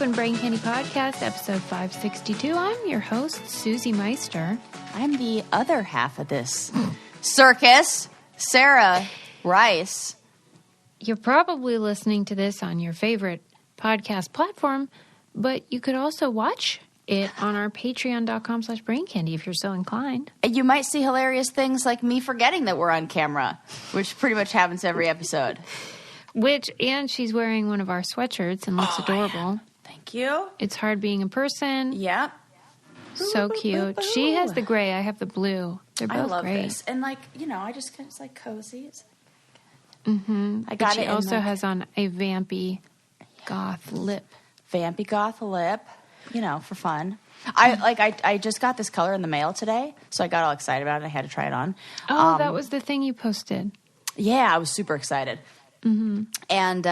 Open Brain Candy Podcast, episode 562. I'm your host, Susie Meister. I'm the other half of this circus, Sarah Rice. You're probably listening to this on your favorite podcast platform, but you could also watch it on our patreon.com/braincandy if you're so inclined. You might see hilarious things like me forgetting that we're on camera, which pretty much happens every episode. And she's wearing one of our sweatshirts and looks adorable. Yeah. Thank you. It's hard being a person. Yep. So cute. She has the gray. I have the blue. They're both I love great. this. And I just it's like cozy. I got it. She also has on a vampy goth lip. Vampy goth lip, for fun. I just got this color in the mail today, so I got all excited about it. I had to try it on. Oh, that was the thing you posted. Yeah, I was super excited. Mm-hmm. And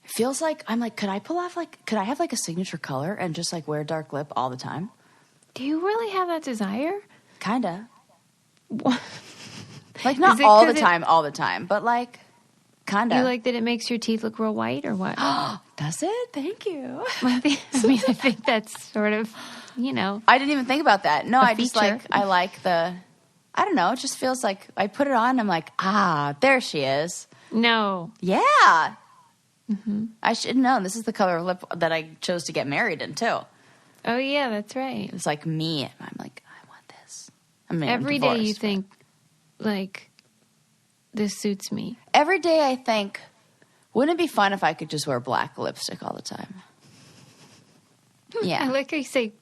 it feels like could I have a signature color and just wear dark lip all the time? Do you really have that desire? Kinda. Not all the time, but kinda. You like that it makes your teeth look real white or what? Does it? Thank you. I think that's sort of, I didn't even think about that. No, I feature. just I like the, I don't know, it just feels like I put it on, I'm like, there she is. No. Yeah. Mm-hmm. I should know. This is the color of lip that I chose to get married in, too. Oh, yeah, that's right. It's like me. I'm like, I want this. Every day you think, this suits me. Every day I think, wouldn't it be fun if I could just wear black lipstick all the time? Yeah. I like how you say,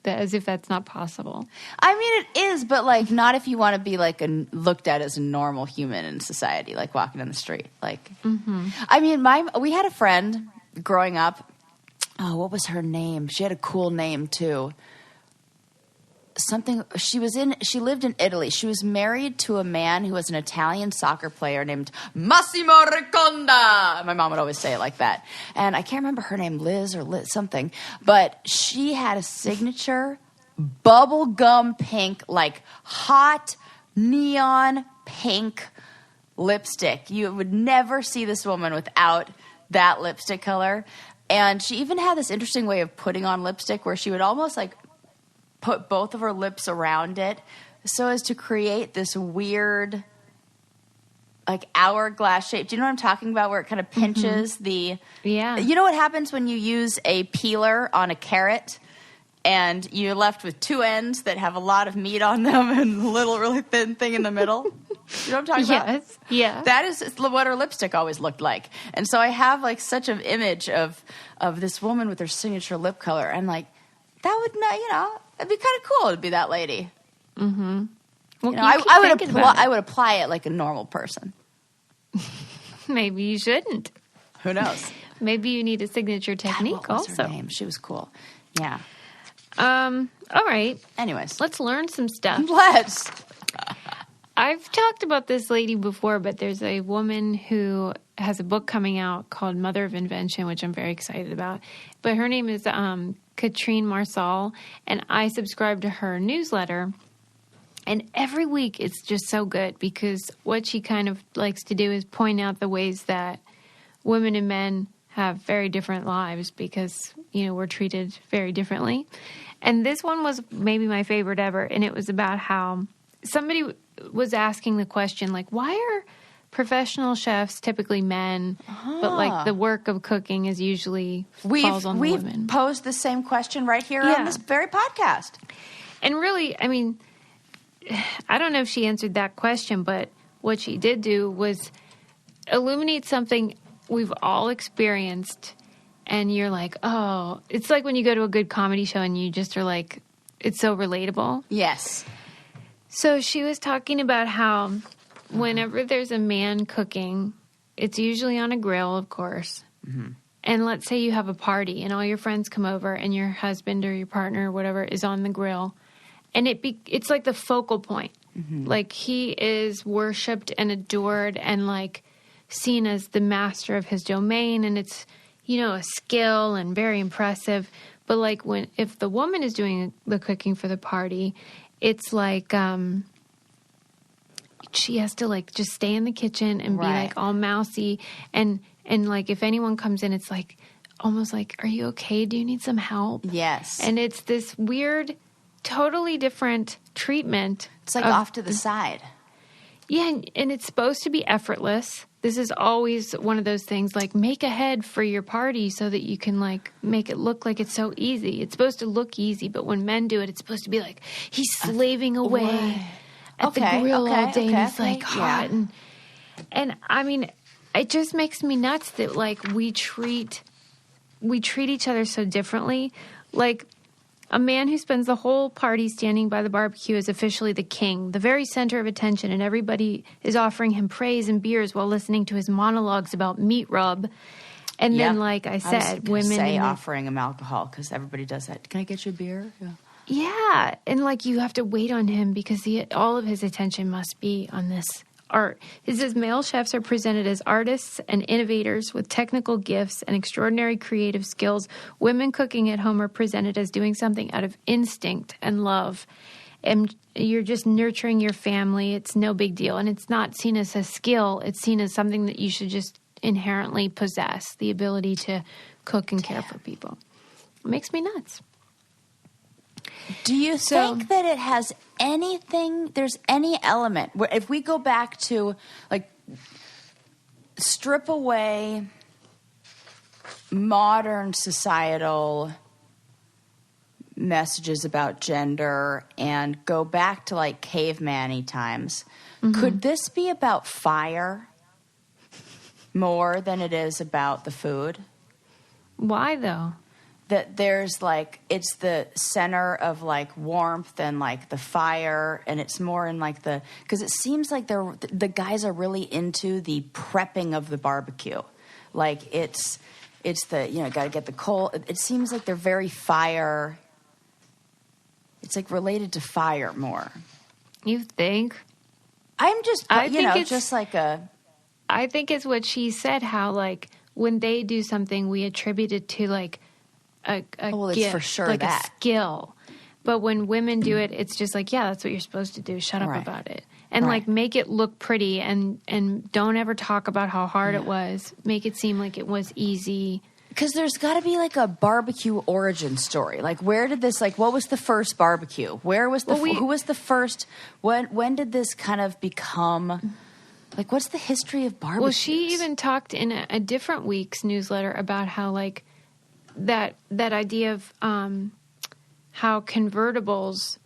that as if that's not possible. It is, but, not if you want to be, looked at as a normal human in society, walking down the street. We had a friend growing up. Oh, what was her name? She had a cool name, too. She lived in Italy. She was married to a man who was an Italian soccer player named Massimo Riconda. My mom would always say it like that. And I can't remember her name, Liz or Liz something. But she had a signature bubblegum pink, hot neon pink lipstick. You would never see this woman without that lipstick color. And she even had this interesting way of putting on lipstick where she would almost put both of her lips around it so as to create this weird hourglass shape. Do you know what I'm talking about, where it kind of pinches the... Yeah. You know what happens when you use a peeler on a carrot and you're left with two ends that have a lot of meat on them and a little really thin thing in the middle? You know what I'm talking about? Yes. Yeah. That is what her lipstick always looked like. And so I have such an image of this woman with her signature lip color, and that would not, it'd be kind of cool to be that lady. Mm-hmm. Well, I would apply it like a normal person. Maybe you shouldn't. Who knows? Maybe you need a signature technique. God, what was also her name? She was cool. Yeah. All right. Anyways, let's learn some stuff. Let's. I've talked about this lady before, but there's a woman who has a book coming out called Mother of Invention, which I'm very excited about. But her name is Katrine Marsal, and I subscribe to her newsletter. And every week it's just so good because what she kind of likes to do is point out the ways that women and men have very different lives because, we're treated very differently. And this one was maybe my favorite ever, and it was about how somebody was asking the question, why are professional chefs typically men, but the work of cooking is usually falls on the women? We've posed the same question right here on this very podcast. And really, I don't know if she answered that question, but what she did do was illuminate something we've all experienced, and you're like, oh, it's like when you go to a good comedy show and you just are it's so relatable. Yes. So she was talking about how whenever there's a man cooking, it's usually on a grill, of course. Mm-hmm. And let's say you have a party and all your friends come over and your husband or your partner or whatever is on the grill. And it's like the focal point. Mm-hmm. He is worshipped and adored and seen as the master of his domain. And it's, a skill and very impressive. But if the woman is doing the cooking for the party, it's she has to just stay in the kitchen and be all mousy and if anyone comes in, it's almost like, are you okay? Do you need some help? Yes. And it's this weird, totally different treatment. It's like off to the side. Yeah, and it's supposed to be effortless. This is always one of those things, like, make a head for your party so that you can, like, make it look like it's so easy. It's supposed to look easy, but when men do it, it's supposed to be like, he's slaving away at the grill all day, and he's, like, hot. And, I mean, it just makes me nuts that, like, we treat each other so differently. Like, a man who spends the whole party standing by the barbecue is officially the king, the very center of attention, and everybody is offering him praise and beers while listening to his monologues about meat rub. And then, like I said, women offering him alcohol because everybody does that. Can I get you a beer? Yeah, and like you have to wait on him because all of his attention must be on this art. It says male chefs are presented as artists and innovators with technical gifts and extraordinary creative skills. Women cooking at home are presented as doing something out of instinct and love. And you're just nurturing your family. It's no big deal. And it's not seen as a skill. It's seen as something that you should just inherently possess, the ability to cook and care for people. It makes me nuts. Do you think that it has anything, there's any element where if we go back to, like, strip away modern societal messages about gender and go back to, like, caveman-y times, could this be about fire more than it is about the food? Why, though? That there's, like, it's the center of, like, warmth and, like, the fire, and it's more in, like, because it seems like the guys are really into the prepping of the barbecue. Like, it's the, got to get the coal. It seems like they're very fire. It's, like, related to fire more. You think? I'm just, just like a... I think it's what she said, how, like, when they do something, we attribute it to, like, a well, gift, it's for sure like that. a skill. But when women do it, it's just like, yeah, that's what you're supposed to do. Shut up about it. And like make it look pretty and don't ever talk about how hard it was. Make it seem like it was easy. Because there's got to be like a barbecue origin story. Like, where did this, like, what was the first barbecue? Where was the, who was the first, when did this kind of become, like, what's the history of barbecue? Well, she even talked in a different week's newsletter about how, like, that idea of how convertibles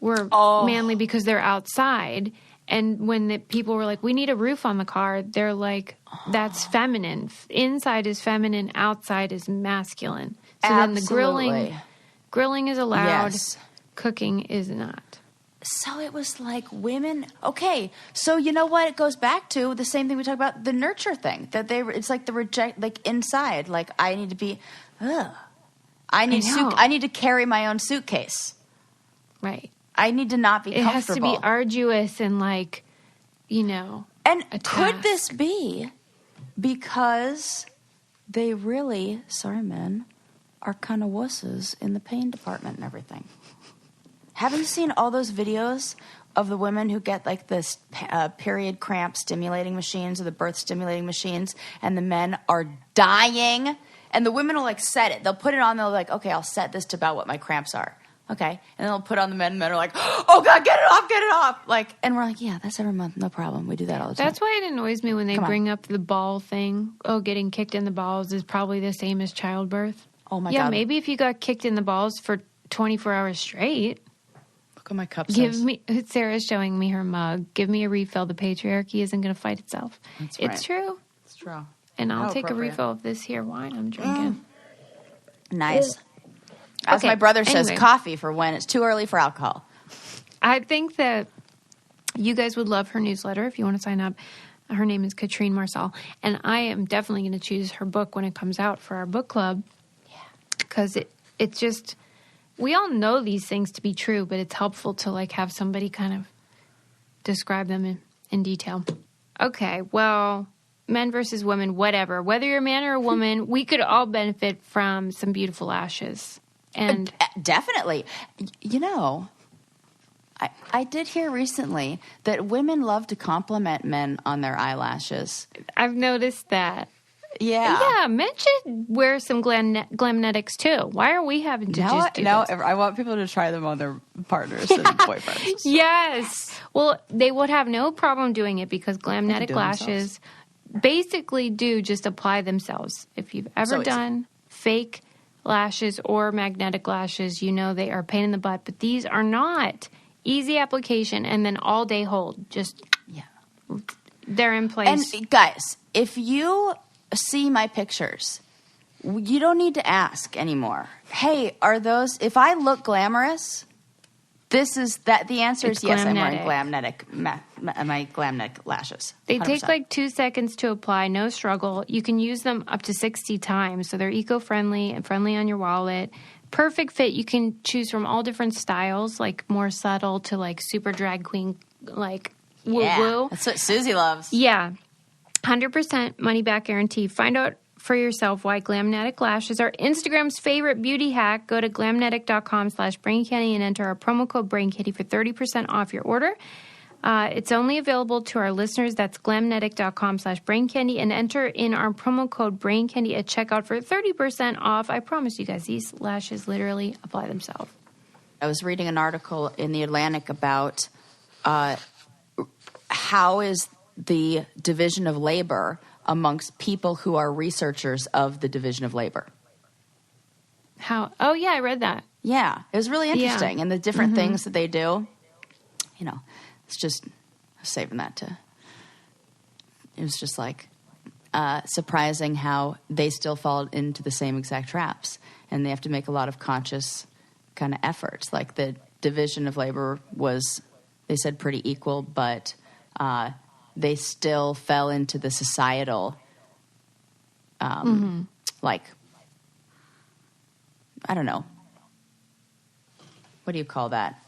were manly because they're outside. And when the people were like, we need a roof on the car, they're like, that's feminine. Inside is feminine, outside is masculine. So then the grilling is allowed, cooking is not. So it was like women. Okay, so you know what? It goes back to the same thing we talked about, the nurture thing. That it's like the reject, like inside. Like I need to be. I need to carry my own suitcase. Right. I need to not be comfortable. It has to be arduous and like, And could this be because they really, sorry men, are kind of wusses in the pain department and everything? Haven't you seen all those videos of the women who get like this period cramp stimulating machines or the birth stimulating machines, and the men are dying? And the women will like set it. They'll put it on. They'll like, okay, I'll set this to about what my cramps are. Okay. And then they'll put on the men. And men are like, oh God, get it off. Like, and we're like, yeah, that's every month. No problem. We do that all the time. That's why it annoys me when they bring up the ball thing. Oh, getting kicked in the balls is probably the same as childbirth. Oh my God. Yeah, maybe if you got kicked in the balls for 24 hours straight. Look at my cup. Sarah's showing me her mug. Give me a refill. The patriarchy isn't going to fight itself. That's right. It's true. It's true. And I'll take a refill of this here wine I'm drinking. Nice. As my brother says, coffee for when it's too early for alcohol. I think that you guys would love her newsletter if you want to sign up. Her name is Katrine Marcel. And I am definitely going to choose her book when it comes out for our book club. Yeah. Because it's just, we all know these things to be true, but it's helpful to like have somebody kind of describe them in detail. Okay, well, men versus women, whatever. Whether you're a man or a woman, we could all benefit from some beautiful ashes. And definitely. I did hear recently that women love to compliment men on their eyelashes. I've noticed that. Yeah, men should wear some glamnetics too. Why are we having to just do this? I want people to try them on their partners and boyfriends. Yes. Well, they would have no problem doing it because glamnetic lashes basically do just apply themselves. If you've ever done fake lashes or magnetic lashes, you know they are a pain in the butt. But these are not. Easy application and then all day hold. Just, they're in place. And guys, if you see my pictures, you don't need to ask anymore. Hey, are those, if I look glamorous, the answer is yes, I'm wearing my glamnetic lashes. 100%. They take like 2 seconds to apply, no struggle. You can use them up to 60 times, so they're eco-friendly and friendly on your wallet. Perfect fit. You can choose from all different styles, like more subtle to like super drag queen, like woo-woo. That's what Susie loves. Yeah. 100% money back guarantee. Find out for yourself why glamnetic lashes are Instagram's favorite beauty hack. Go to glamnetic.com/braincandy and enter our promo code BrainCandy for 30% off your order. It's only available to our listeners. That's glamnetic.com/braincandy and enter in our promo code BrainCandy at checkout for 30% off. I promise you guys, these lashes literally apply themselves. I was reading an article in The Atlantic about how is the division of labor amongst people who are researchers of the division of labor. How? Oh, yeah, I read that. Yeah, it was really interesting. And the different things that they do, you know, it's just saving that to, it was just like surprising how they still fall into the same exact traps. And they have to make a lot of conscious kind of efforts. Like the division of labor was, they said, pretty equal, but they still fell into the societal, like, I don't know. What do you call that?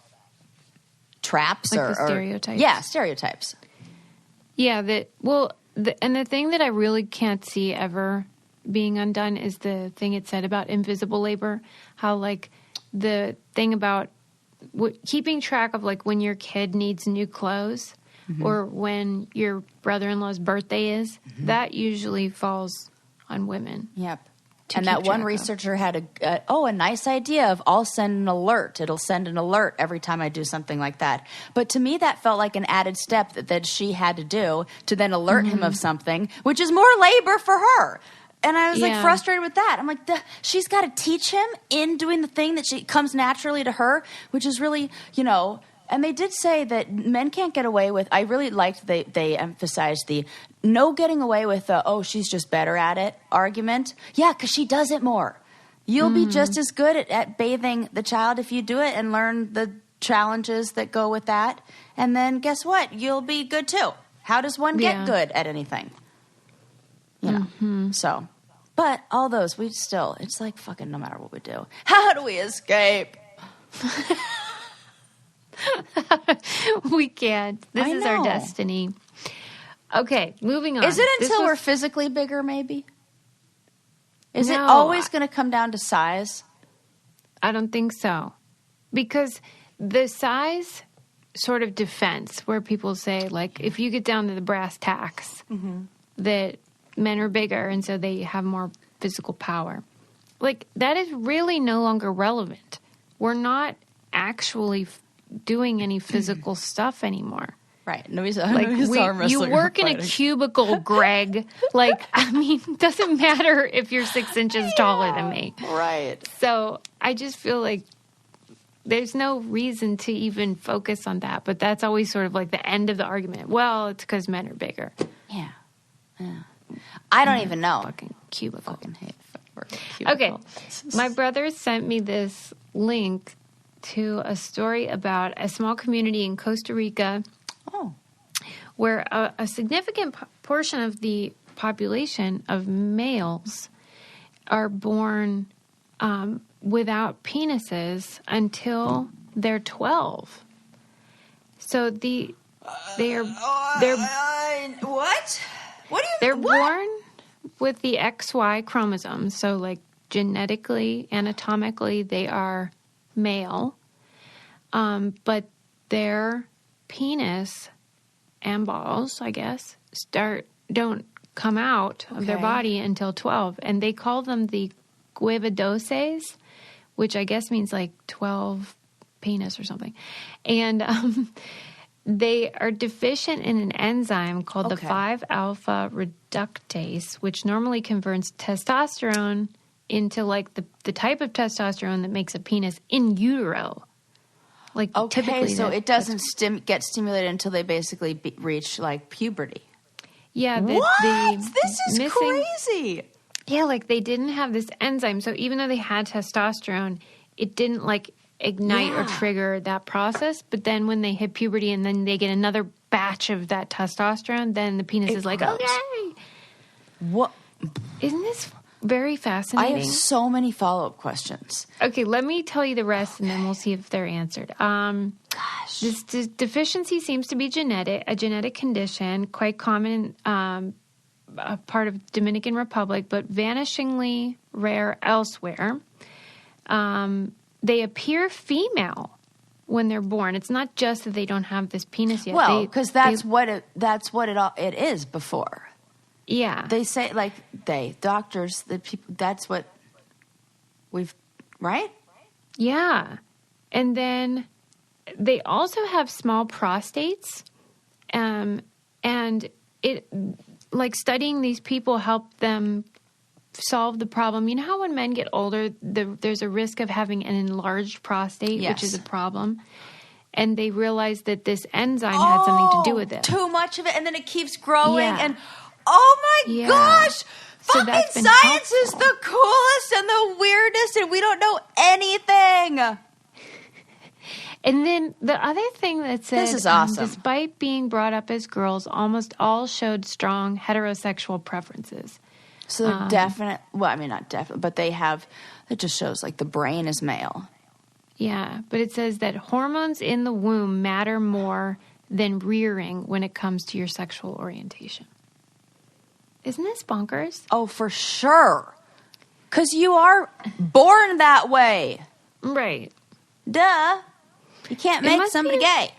Traps like or the stereotypes? Yeah, stereotypes. Yeah, and the thing that I really can't see ever being undone is the thing it said about invisible labor. How, like, the thing about keeping track of, like, when your kid needs new clothes or when your brother-in-law's birthday is, that usually falls on women. Yep. And that one researcher had a nice idea of I'll send an alert. It'll send an alert every time I do something like that. But to me, that felt like an added step that she had to do to then alert him of something, which is more labor for her. And I was like frustrated with that. I'm like, she's got to teach him in doing the thing that comes naturally to her, which is really, you know. And they did say that men can't get away with. I really liked they emphasized the no getting away with the she's just better at it argument. Yeah, because she does it more. You'll be just as good at bathing the child if you do it and learn the challenges that go with that. And then guess what? You'll be good too. How does one get good at anything? You know. So, but all those it's like fucking no matter what we do. How do we escape? We can't. This is our destiny. Okay, moving on. Is it until we're physically bigger, maybe? Is it always going to come down to size? I don't think so. Because the size sort of defense, where people say, like, if you get down to the brass tacks, that men are bigger and so they have more physical power. Like, that is really no longer relevant. We're not actually doing any physical stuff anymore. Right. Nobody's arm wrestling. You work in a cubicle, Greg. Like, I mean, it doesn't matter if you're 6 inches taller than me. Right. So I just feel like there's no reason to even focus on that. But that's always sort of like the end of the argument. Well, it's because men are bigger. Yeah. I don't even know. Fucking cubicle. Fucking hate Okay. My brother sent me this link to a story about a small community in Costa Rica where a significant portion of the population of males are born without penises until they're 12. So they're what? What do you? They're born with the XY chromosomes. So, like, genetically, anatomically, they are male, but their penis and balls, I guess, don't come out of their body until 12. And they call them the guivadoses, which I guess means like 12 penis or something. And they are deficient in an enzyme called the 5-alpha reductase, which normally converts testosterone into like the type of testosterone that makes a penis in utero. Like typically, so it doesn't get stimulated until they basically reach like puberty. Yeah. This is crazy. Yeah, like they didn't have this enzyme. So even though they had testosterone, it didn't like ignite or trigger that process. But then when they hit puberty and then they get another batch of that testosterone, then the penis is like, grows. okay. What? Isn't this very fascinating? I have so many follow-up questions. Okay, let me tell you the rest and then we'll see if they're answered. Gosh. This deficiency seems to be a genetic condition, quite common a part of Dominican Republic, but vanishingly rare elsewhere. They appear female when they're born. It's not just that they don't have this penis yet. Well, because that's what it is before. Yeah. They say, like, doctors, the people, that's what right? Yeah. And then they also have small prostates. And it, like, studying these people helped them solve the problem. You know how when men get older, there's a risk of having an enlarged prostate, which is a problem. And they realized that this enzyme had something to do with it. Too much of it, and then it keeps growing, and Yeah. gosh! So Fucking that's been science helpful. is the coolest and the weirdest, and we don't know anything. And then the other thing that said, This is awesome. Despite being brought up as girls, almost all showed strong heterosexual preferences. So they're definite. Well, I mean, not definite, but they have. It just shows like the brain is male. Yeah, but it says that hormones in the womb matter more than rearing when it comes to your sexual orientation. Isn't this bonkers? Oh, for sure. Because you are born that way. Right. Duh. You can't make somebody gay.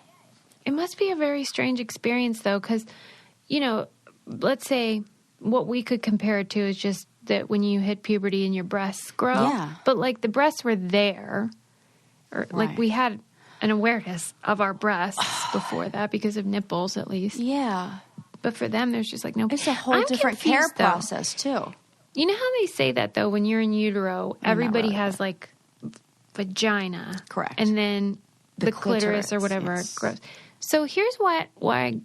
It must be a very strange experience, though, because, you know, let's say what we could compare it to is just that when you hit puberty and your breasts grow. Yeah. But, like, the breasts were there. Or, like, Right. we had an awareness of our breasts before that because of nipples, at least. Yeah. But for them, there's just like no. It's a whole I'm different care confused, though. process, too. You know how they say that, though, when you're in utero, everybody really, has, like, vagina. Correct. And then the clitoris or clitoris, whatever yes. grows. So here's why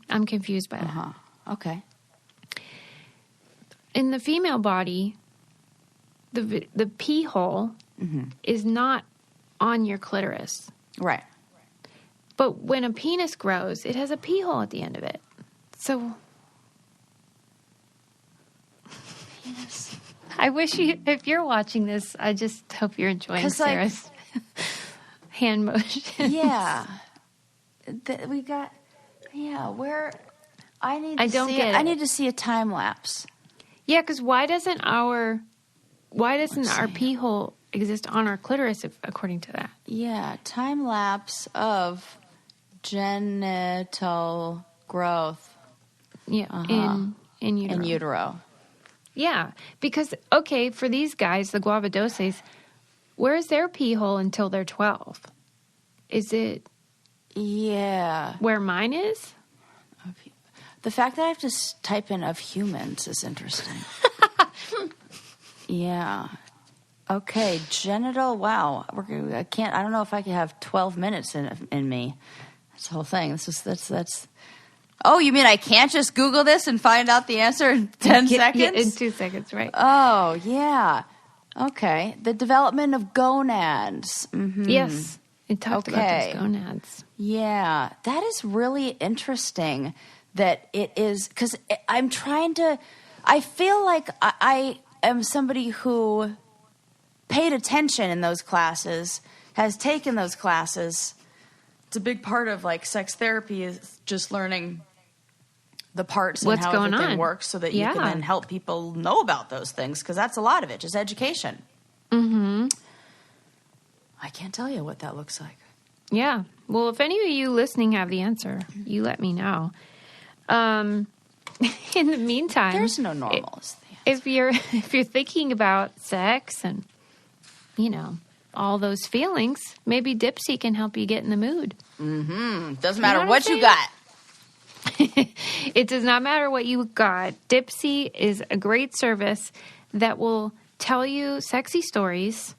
I'm confused by that. Uh-huh. Okay. In the female body, the pee hole is not on your clitoris. Right. But when a penis grows, it has a pee hole at the end of it. So I wish if you're watching this, I just hope you're enjoying 'Cause, like- Sarah's hand motion. Yeah. Where I need to I don't see get I it. need to see a time lapse. Yeah, because why doesn't our pee hole exist on our clitoris according to that? Yeah, time lapse of genital growth Yeah, in utero. in utero. Yeah, because okay, for these guys, the guavadoses, where's their pee hole until they're 12? Is it Yeah. where mine is? The fact that I have to type in of humans is interesting. Yeah. Okay, genital. Wow. I don't know if I could have 12 minutes in me. That's the whole thing. That's. Oh, you mean I can't just Google this and find out the answer in 10 seconds? Yeah, in 2 seconds, right? Oh, yeah. Okay. The development of gonads. Mm-hmm. Yes, it talked about Okay. those gonads. Yeah, that is really interesting that it is, because I'm trying to, I feel like I am somebody who paid attention in those classes, has taken those classes. It's a big part of like sex therapy is just learning the parts What's and how going everything on. works so that you Yeah. can then help people know about those things, because that's a lot of it, just education. Mm-hmm. I can't tell you what that looks like. Yeah. Well, if any of you listening have the answer, you let me know. In the meantime, There's no normal. If you're thinking about sex and, all those feelings, maybe Dipsy can help you get in the mood. Mm-hmm. Doesn't matter what you got. It does not matter what you got. Dipsy is a great service that will tell you sexy stories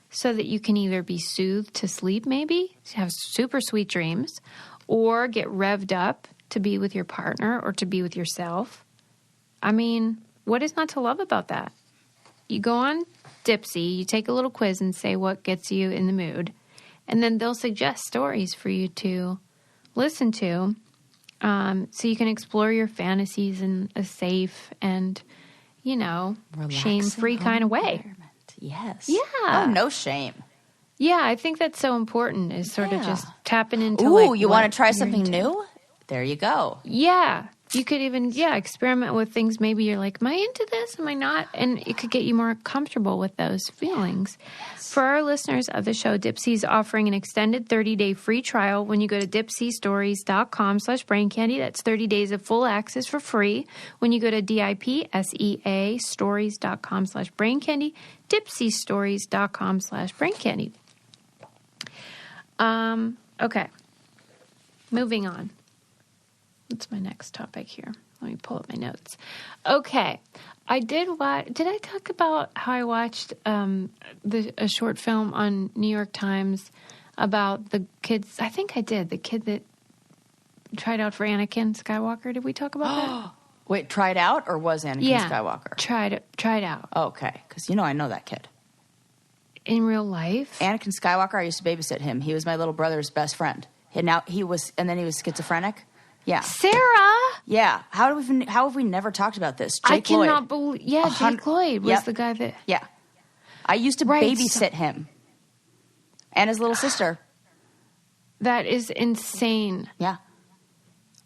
so that you can either be soothed to sleep, maybe, have super sweet dreams, or get revved up to be with your partner or to be with yourself. I mean, what is not to love about that? You go on Dipsy, you take a little quiz and say what gets you in the mood, and then they'll suggest stories for you to listen to so you can explore your fantasies in a safe and, shame-free kind of way. Yes. Yeah. Oh, no shame. Yeah, I think that's so important is sort of just tapping into you want to try something new? There you go. Yeah. You could even, experiment with things. Maybe you're like, am I into this? Am I not? And it could get you more comfortable with those feelings. Yes. For our listeners of the show, Dipsy is offering an extended 30-day free trial when you go to dipsystories.com/braincandy. That's 30 days of full access for free. When you go to DIPSEA stories.com/braincandy, dipsystories.com/braincandy. Okay. Moving on. What's my next topic here? Let me pull up my notes. Okay. Did I talk about how I watched a short film on New York Times about the kids? I think I did. The kid that tried out for Anakin Skywalker. Did we talk about that? Wait, tried out or was Anakin Skywalker? Tried out. Okay. Because I know that kid. In real life? Anakin Skywalker, I used to babysit him. He was my little brother's best friend. And then he was schizophrenic. Yeah. Sarah? Yeah. How have we never talked about this? Jake I cannot believe. Yeah, Jake Lloyd was the guy that. Yeah. I used to babysit him and his little sister. That is insane. Yeah.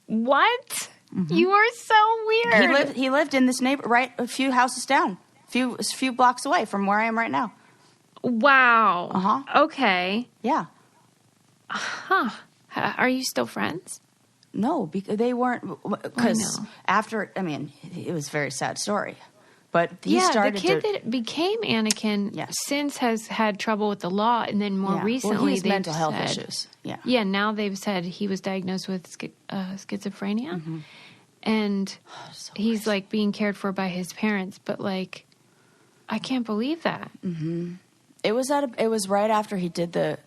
What? Mm-hmm. You are so weird. He lived in this neighbor right a few houses down, a few blocks away from where I am right now. Wow. Uh-huh. Okay. Yeah. Huh. Are you still friends? No, because they weren't. Because after, it was a very sad story. But he started the kid that became Anakin since has had trouble with the law, and then more recently they've mental health issues. Yeah, yeah. Now they've said he was diagnosed with schizophrenia, and he's like being cared for by his parents. But I can't believe that. Mm-hmm. It was right after he did the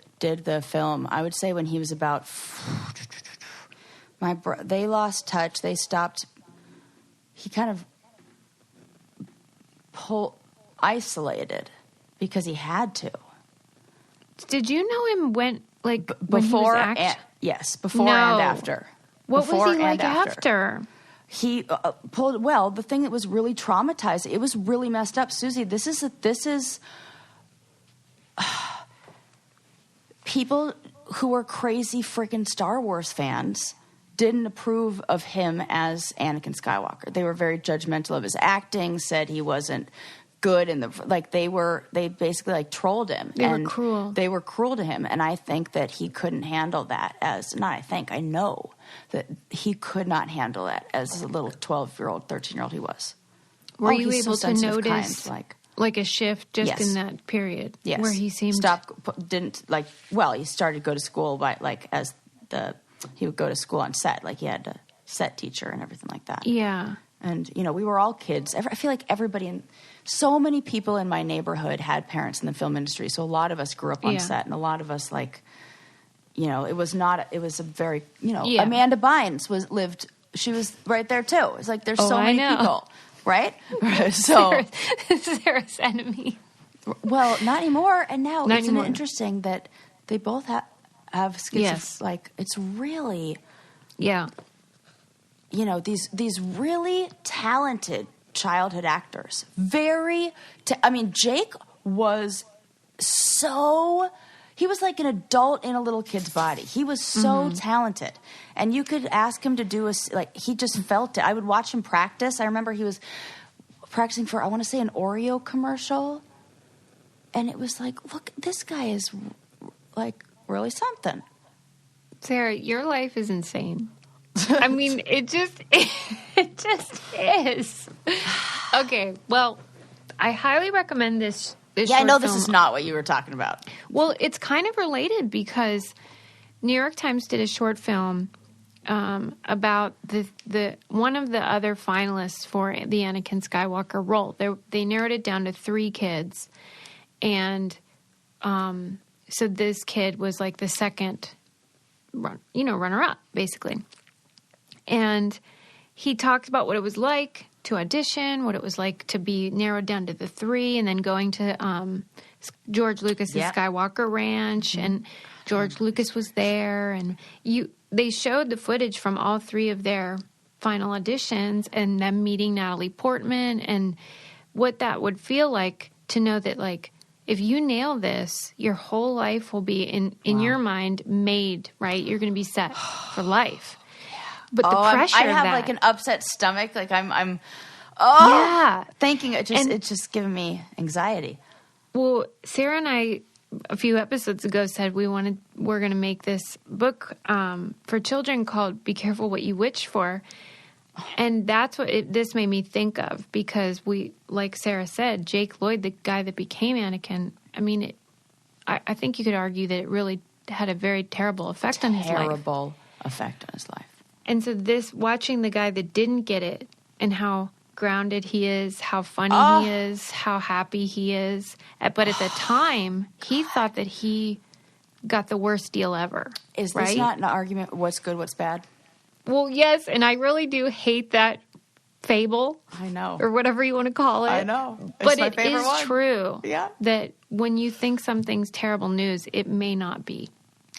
film. I would say when he was about. They lost touch. They stopped. He kind of isolated because he had to. Did you know him when before and after? What was he like after? He pulled. Well, the thing that was really traumatizing. It was really messed up, Susie. This is people who are crazy freaking Star Wars fans didn't approve of him as Anakin Skywalker. They were very judgmental of his acting, said he wasn't good in they basically trolled him. They were cruel. They were cruel to him, and I think that he couldn't handle that I know that he could not handle that as a little 12-year-old, 13-year-old he was. Were you able to notice a shift just in that period? Yes. Where he seemed he started to go to school he would go to school on set, he had a set teacher and everything like that. Yeah. And, we were all kids. I feel like so many people in my neighborhood had parents in the film industry. So a lot of us grew up on set, and a lot of us it was a very, Amanda Bynes she was right there too. It's there's so many people, right? So Sarah's enemy. Well, not anymore. And now interesting that they both have schizophrenia. Yes. It's really, these really talented childhood actors. Jake was he was like an adult in a little kid's body. He was so talented. And you could ask him to do he just felt it. I would watch him practice. I remember he was practicing for, I want to say, an Oreo commercial. And it was look, this guy is really something. Sarah, your life is insane. I mean, it just is. Okay, well, I highly recommend this Yeah, I short know this film. is not what you were talking about. Well, it's kind of related because New York Times did a short film about the one of the other finalists for the Anakin Skywalker role. They narrowed it down to 3 kids, and so this kid was like the second, runner-up, basically. And he talked about what it was like to audition, what it was like to be narrowed down to the 3, and then going to George Lucas's Skywalker Ranch, and George Lucas was there, and they showed the footage from all 3 of their final auditions and them meeting Natalie Portman and what that would feel like to know that, like, if you nail this, your whole life will be in your mind made, right? You're going to be set for life. But the pressure I have like an upset stomach. Like I'm thinking it's just giving me anxiety. Well, Sarah and I a few episodes ago said we're going to make this book for children called "Be Careful What You Wish For," and that's what this made me think of, because like Sarah said, Jake Lloyd, the guy that became Anakin. I mean, I think you could argue that it really had a very terrible effect on his life. Terrible effect on his life. And so watching the guy that didn't get it and how grounded he is, how funny he is, how happy he is. But at the time, he thought that he got the worst deal ever. Is this not an argument? What's good, what's bad? Well, yes, and I really do hate that fable. I know. Or whatever you want to call it. I know. But it is true that when you think something's terrible news, it may not be.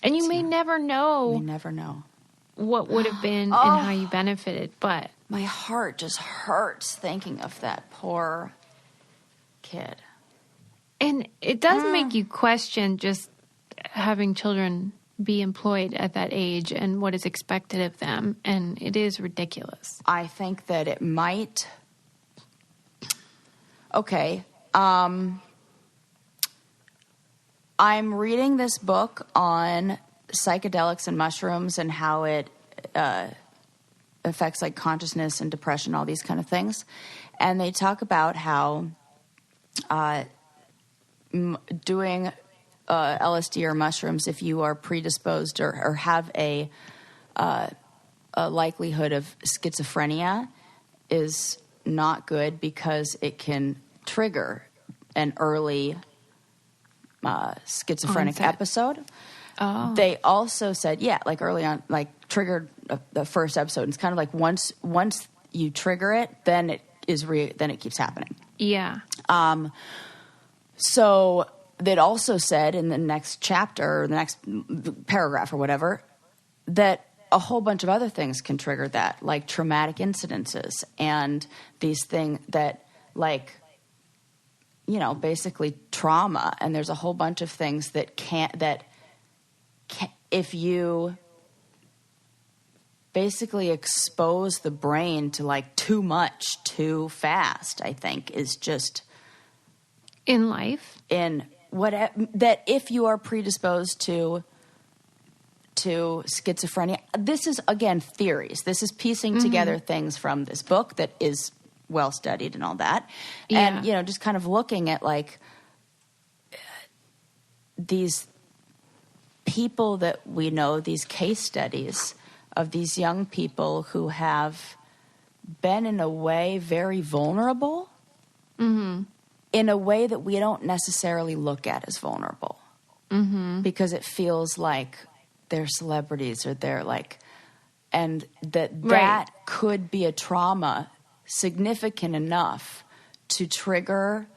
And you may never know. We never know what would have been and how you benefited, but my heart just hurts thinking of that poor kid. And it does make you question just having children be employed at that age and what is expected of them, and it is ridiculous. I think that it might. Okay, I'm reading this book on psychedelics and mushrooms and how it affects like consciousness and depression, all these kind of things. And they talk about how doing LSD or mushrooms, if you are predisposed or have a likelihood of schizophrenia, is not good because it can trigger an early schizophrenic episode. Oh. They also said, like early on, like triggered the first episode. It's kind of like once you trigger it, then it then it keeps happening. Yeah. So they'd also said in the next chapter or the next paragraph or whatever that a whole bunch of other things can trigger that, like traumatic incidences and these things that, like, basically trauma. And there's a whole bunch of things that if you basically expose the brain to like too much too fast, I think is just in life, that if you are predisposed to schizophrenia, this is again theories. This is piecing together things from this book that is well studied and all that, and just kind of looking at like these people that we know, these case studies of these young people who have been in a way very vulnerable, in a way that we don't necessarily look at as vulnerable, because that they're celebrities or they're like, and that could be a trauma significant enough to trigger,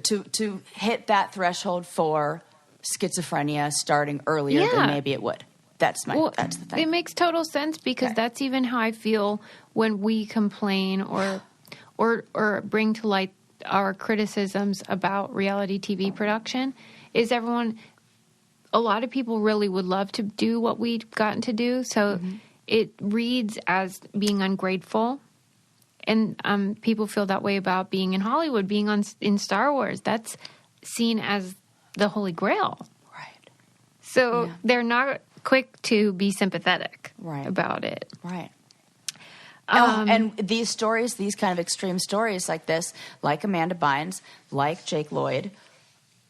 to hit that threshold for schizophrenia starting earlier than maybe it would. That's the thing. It makes total sense because that's even how I feel when we complain or bring to light our criticisms about reality TV production. Is a lot of people really would love to do what we've gotten to do, so it reads as being ungrateful. And people feel that way about being in Hollywood, being in Star Wars. That's seen as the Holy Grail. Right. So they're not quick to be sympathetic Right. about it. Right. And these stories, these kind of extreme stories like this, like Amanda Bynes, like Jake Lloyd,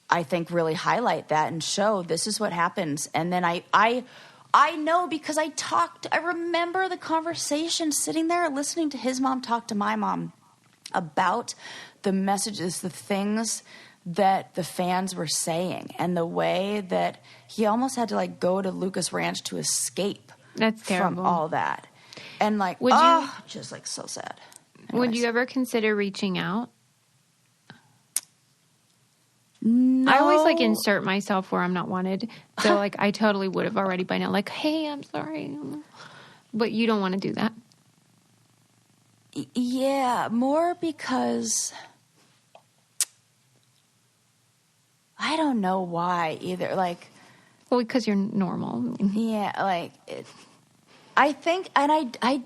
I think really highlight that and show this is what happens. And then I know because I remember the conversation sitting there listening to his mom talk to my mom about the messages, the things that the fans were saying, and the way that he almost had to like go to Lucas Ranch to escape That's terrible. from all that. And like, just like so sad. Anyways. Would you ever consider reaching out? No. I always like insert myself where I'm not wanted. So like I totally would have already by now. Like, hey, I'm sorry. But you don't want to do that. Yeah, more because I don't know why either. Like, well, because you're normal. Yeah, like I think, and I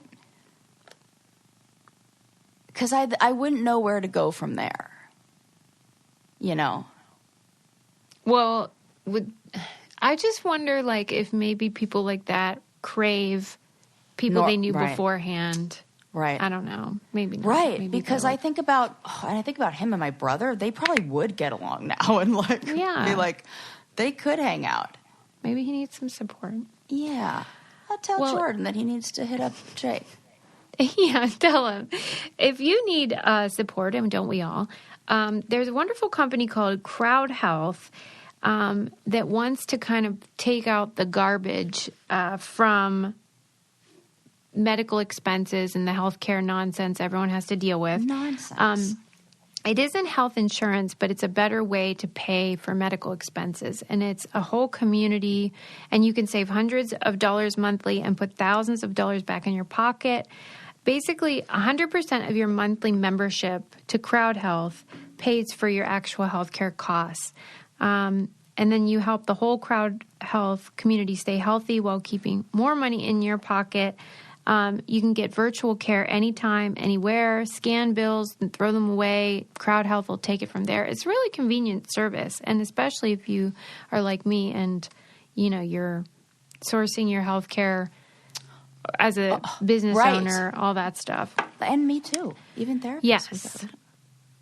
because I wouldn't know where to go from there. You know. Well, I just wonder, like, if maybe people like that crave people they knew beforehand. Right. I don't know. Maybe not. Right. Maybe because I think about him and my brother. They probably would get along now and like, they could hang out. Maybe he needs some support. Yeah. I'll tell Jordan that he needs to hit up Jake. Yeah, tell him. If you need support, and don't we all, there's a wonderful company called Crowd Health that wants to kind of take out the garbage from medical expenses and the healthcare nonsense everyone has to deal with. Nonsense. It isn't health insurance, but it's a better way to pay for medical expenses. And it's a whole community, and you can save hundreds of dollars monthly and put thousands of dollars back in your pocket. Basically, 100% of your monthly membership to Crowd Health pays for your actual healthcare costs. And then you help the whole Crowd Health community stay healthy while keeping more money in your pocket. You can get virtual care anytime, anywhere, scan bills and throw them away. Crowd Health will take it from there. It's really convenient service, and especially if you are like me and, you know, you're sourcing your health care as a business owner, all that stuff. And me too, even therapists. Yes.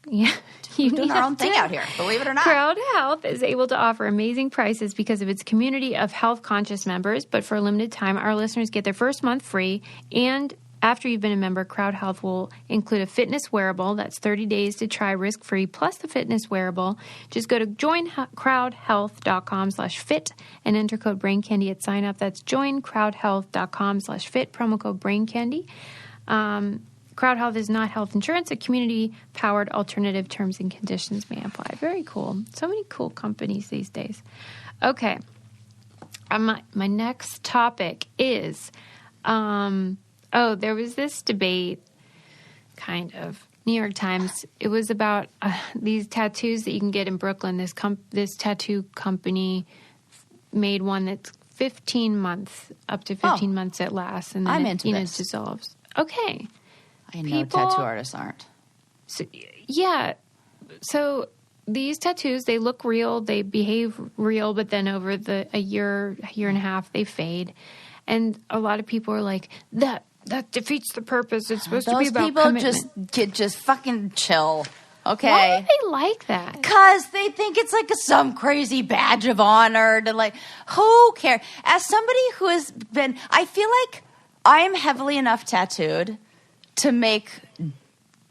Yeah. We're doing our own thing out here, believe it or not. Crowd Health is able to offer amazing prices because of its community of health-conscious members. But for a limited time, our listeners get their first month free. And after you've been a member, Crowd Health will include a fitness wearable. That's 30 days to try risk-free, plus the fitness wearable. Just go to joincrowdhealth.com/fit and enter code BRAINCANDY at sign-up. That's joincrowdhealth.com/fit, promo code BRAINCANDY. Crowd Health is not health insurance. A community-powered alternative. Terms and conditions may apply. Very cool. So many cool companies these days. Okay. My next topic is, there was this debate, kind of, New York Times. It was about these tattoos that you can get in Brooklyn. This tattoo company made one that's 15 months, up to 15 months it lasts. And then it dissolves. Okay. I know tattoo artists aren't. So, yeah. So these tattoos, they look real, they behave real, but then over a year and a half, they fade. And a lot of people are like, that defeats the purpose. It's supposed to be about commitment. Those people just fucking chill. Okay. Why do they like that? Because they think it's like some crazy badge of honor to like, who cares? As somebody who has been, I feel like I am heavily enough tattooed to make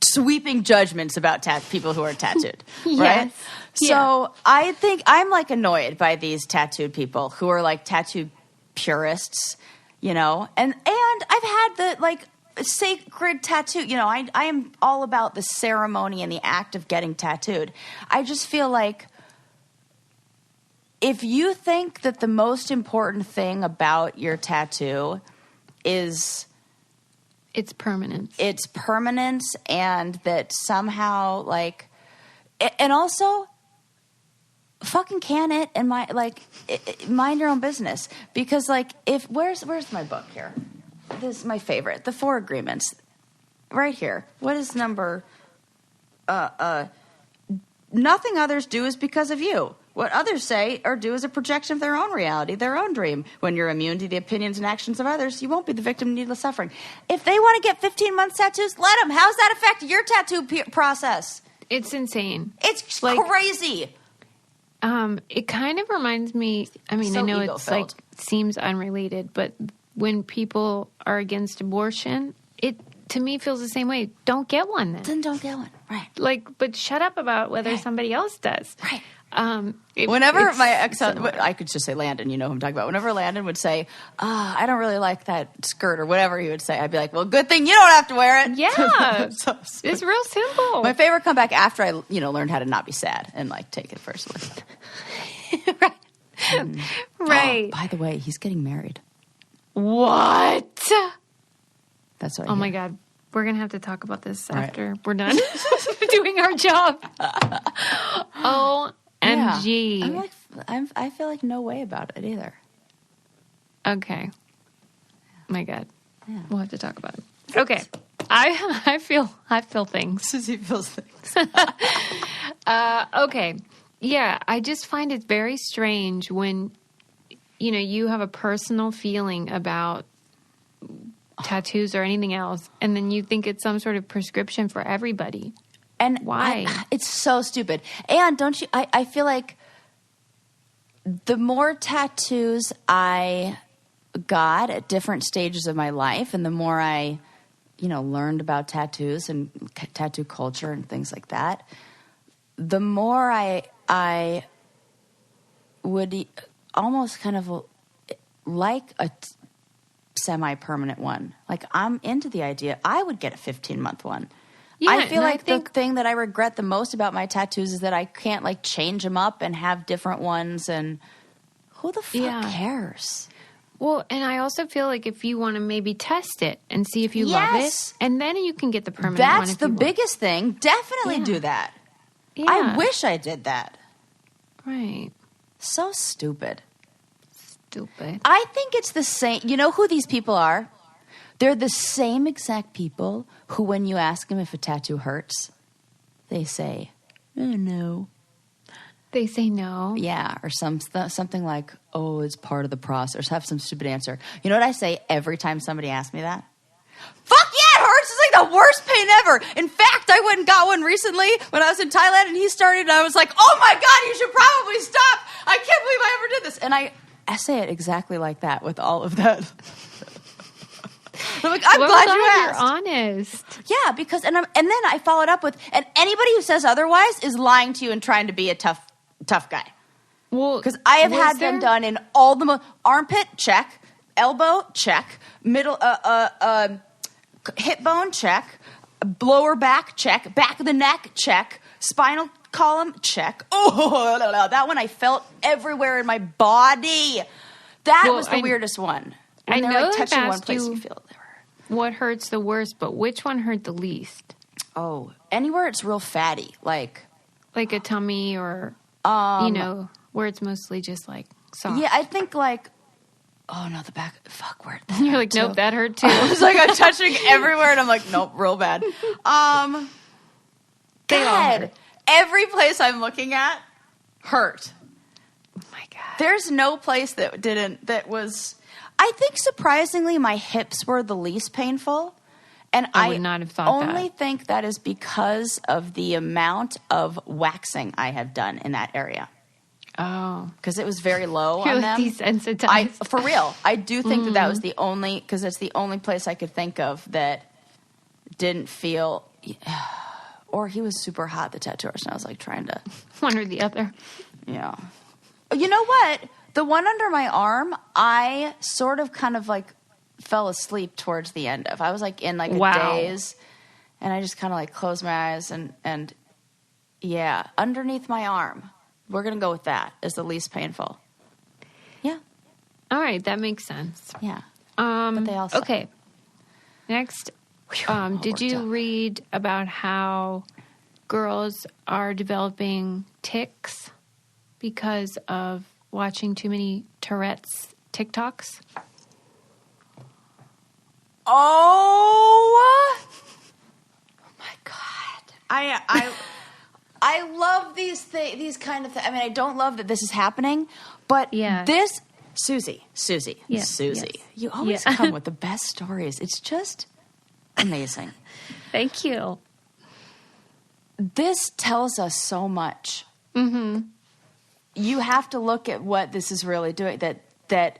sweeping judgments about people who are tattooed, right? Yes. So I think I'm like annoyed by these tattooed people who are like tattoo purists, you know, and I've had the like sacred tattoo, you know, I am all about the ceremony and the act of getting tattooed. I just feel like if you think that the most important thing about your tattoo is its permanence. It's permanence, and that somehow, like, and also, fucking can it and mind your own business. Because, like, where's my book here? This is my favorite, the 4 Agreements, right here. What is number? Nothing others do is because of you. What others say or do is a projection of their own reality, their own dream. When you're immune to the opinions and actions of others, you won't be the victim of needless suffering. If they want to get 15-month tattoos, let them. How's that affect your tattoo process? It's insane. It's crazy. It kind of reminds me, I mean, So I know ego-filled. it's seems unrelated, but when people are against abortion, it to me feels the same way. Don't get one then. Then don't get one. Right. But shut up about whether somebody else does. Right. Whenever my ex, I could just say Landon, you know who I'm talking about. Whenever Landon would say, I don't really like that skirt or whatever he would say, I'd be like, well, good thing you don't have to wear it. Yeah. So it's real simple. my favorite comeback after I, learned how to not be sad and like take it personally. Right. Right. Oh, by the way, he's getting married. What? That's what I Oh hear. my God. We're going to have to talk about this Right. after we're done doing our job. OMG. I'm like, I feel like no way about it either. Okay. My God. Yeah. We'll have to talk about it. Okay. I feel things. Susie feels things. Okay. Yeah, I just find it very strange when, you have a personal feeling about tattoos or anything else, and then you think it's some sort of prescription for everybody. And why? It's so stupid. And don't you, I feel like the more tattoos I got at different stages of my life, and the more I, learned about tattoos and tattoo culture and things like that, the more I would almost kind of like a semi-permanent one. Like, I'm into the idea. I would get a 15-month one. Yeah, I feel and like the thing that I regret the most about my tattoos is that I can't, like, change them up and have different ones, and who the fuck cares? Well, and I also feel like if you want to maybe test it and see if you love it, and then you can get the permanent one. That's the biggest thing. Definitely do that. Yeah. I wish I did that. Right. So stupid. Stupid. I think it's the same. You know who these people are? They're the same exact people who, when you ask them if a tattoo hurts, they say, oh, no. They say no. Yeah, or something like, oh, it's part of the process, or have some stupid answer. You know what I say every time somebody asks me that? Fuck yeah, it hurts. It's like the worst pain ever. In fact, I went and got one recently when I was in Thailand, and he started, and I was like, oh my God, you should probably stop. I can't believe I ever did this. And I say it exactly like that with all of that. I'm like, I'm glad you asked. You're honest. Yeah, because, and then I followed up with, and anybody who says otherwise is lying to you and trying to be a tough guy. Well, because I have had them done in all the armpit, check, elbow, check, middle, hip bone, check, lower back, check, back of the neck, check, spinal column, check. Oh, that one I felt everywhere in my body. That was the weirdest one. When I they're know like touching one place, you you feel it. What hurts the worst, but which one hurt the least? Oh, anywhere it's real fatty, like a tummy or where it's mostly just like soft. Yeah, I think like, oh no, the back. Fuck, where? You're like, nope, that hurt too. I was like, I'm touching everywhere, and I'm like, nope, real bad. God, every place I'm looking at hurt. Oh my God, there's no place that didn't. That was. I think surprisingly, my hips were the least painful. And I would not have thought only think that is because of the amount of waxing I have done in that area. Oh. Because it was very low You're on like them. desensitized. For real. I do think that was the only, because it's the only place I could think of that didn't feel, or he was super hot, the tattoo artist, and I was like trying to. One or the other. Yeah. You know what? The one under my arm, I sort of kind of like fell asleep towards the end of. I was like in like a daze, and I just kind of like closed my eyes and yeah, underneath my arm. We're going to go with that as the least painful. Yeah. All right, that makes sense. Yeah. But they also. Okay. Next, did you read about how girls are developing tics because of watching too many Tourette's TikToks? Oh my God. I love these kind of things. I mean, I don't love that this is happening, but this, Susie, Yes. you always come with the best stories. It's just amazing. Thank you. This tells us so much. Mm-hmm. You have to look at what this is really doing, that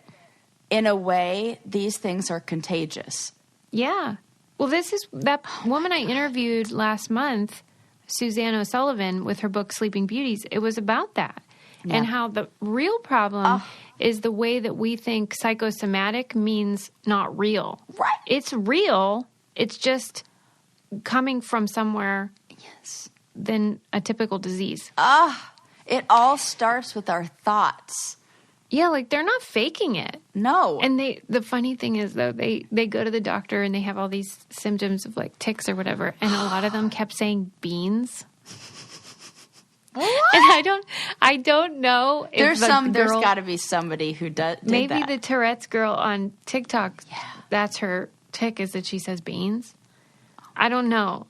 in a way, these things are contagious. Yeah. Well, this is that woman I interviewed last month, Suzanne O'Sullivan, with her book Sleeping Beauties. It was about that. Yeah. And how the real problem is the way that we think psychosomatic means not real. Right. It's real. It's just coming from somewhere than a typical disease. It all starts with our thoughts. Yeah, like they're not faking it. No. And the funny thing is, though, they go to the doctor and they have all these symptoms of like tics or whatever, and a lot of them kept saying beans. What? And I don't know if there's got to be somebody who did maybe that. The Tourette's girl on TikTok. Yeah. That's her tic, is that she says beans. I don't know,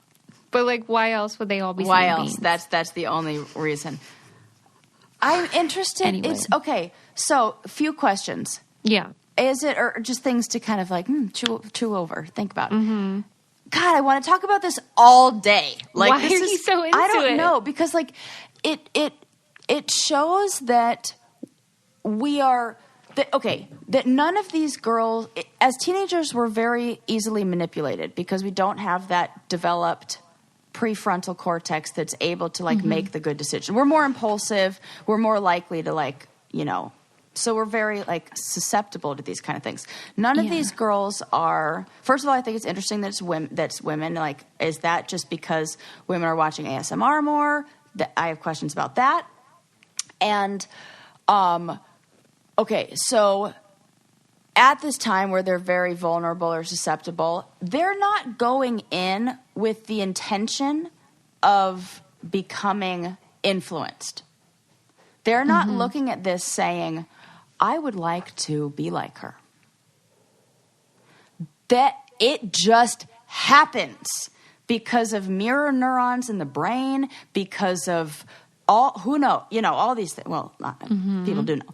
but like, why else would they all be saying beans? That's the only reason. I'm interested. Anyway. It's okay. So, a few questions. Yeah. Is it, or just things to kind of like chew over, think about? Mm-hmm. God, I want to talk about this all day. Like, why are you so into it? I don't know, because like it shows that we are that none of these girls as teenagers were very easily manipulated because we don't have that developed prefrontal cortex that's able to like make the good decision. We're more impulsive. We're more likely to like, so we're very like susceptible to these kind of things. None of these girls are, first of all, I think it's interesting that it's women. Like, is that just because women are watching ASMR more? I have questions about that. And, okay, so at this time where they're very vulnerable or susceptible, they're not going in with the intention of becoming influenced. They're not looking at this saying, I would like to be like her. That it just happens because of mirror neurons in the brain, because of all these things. Well, people do know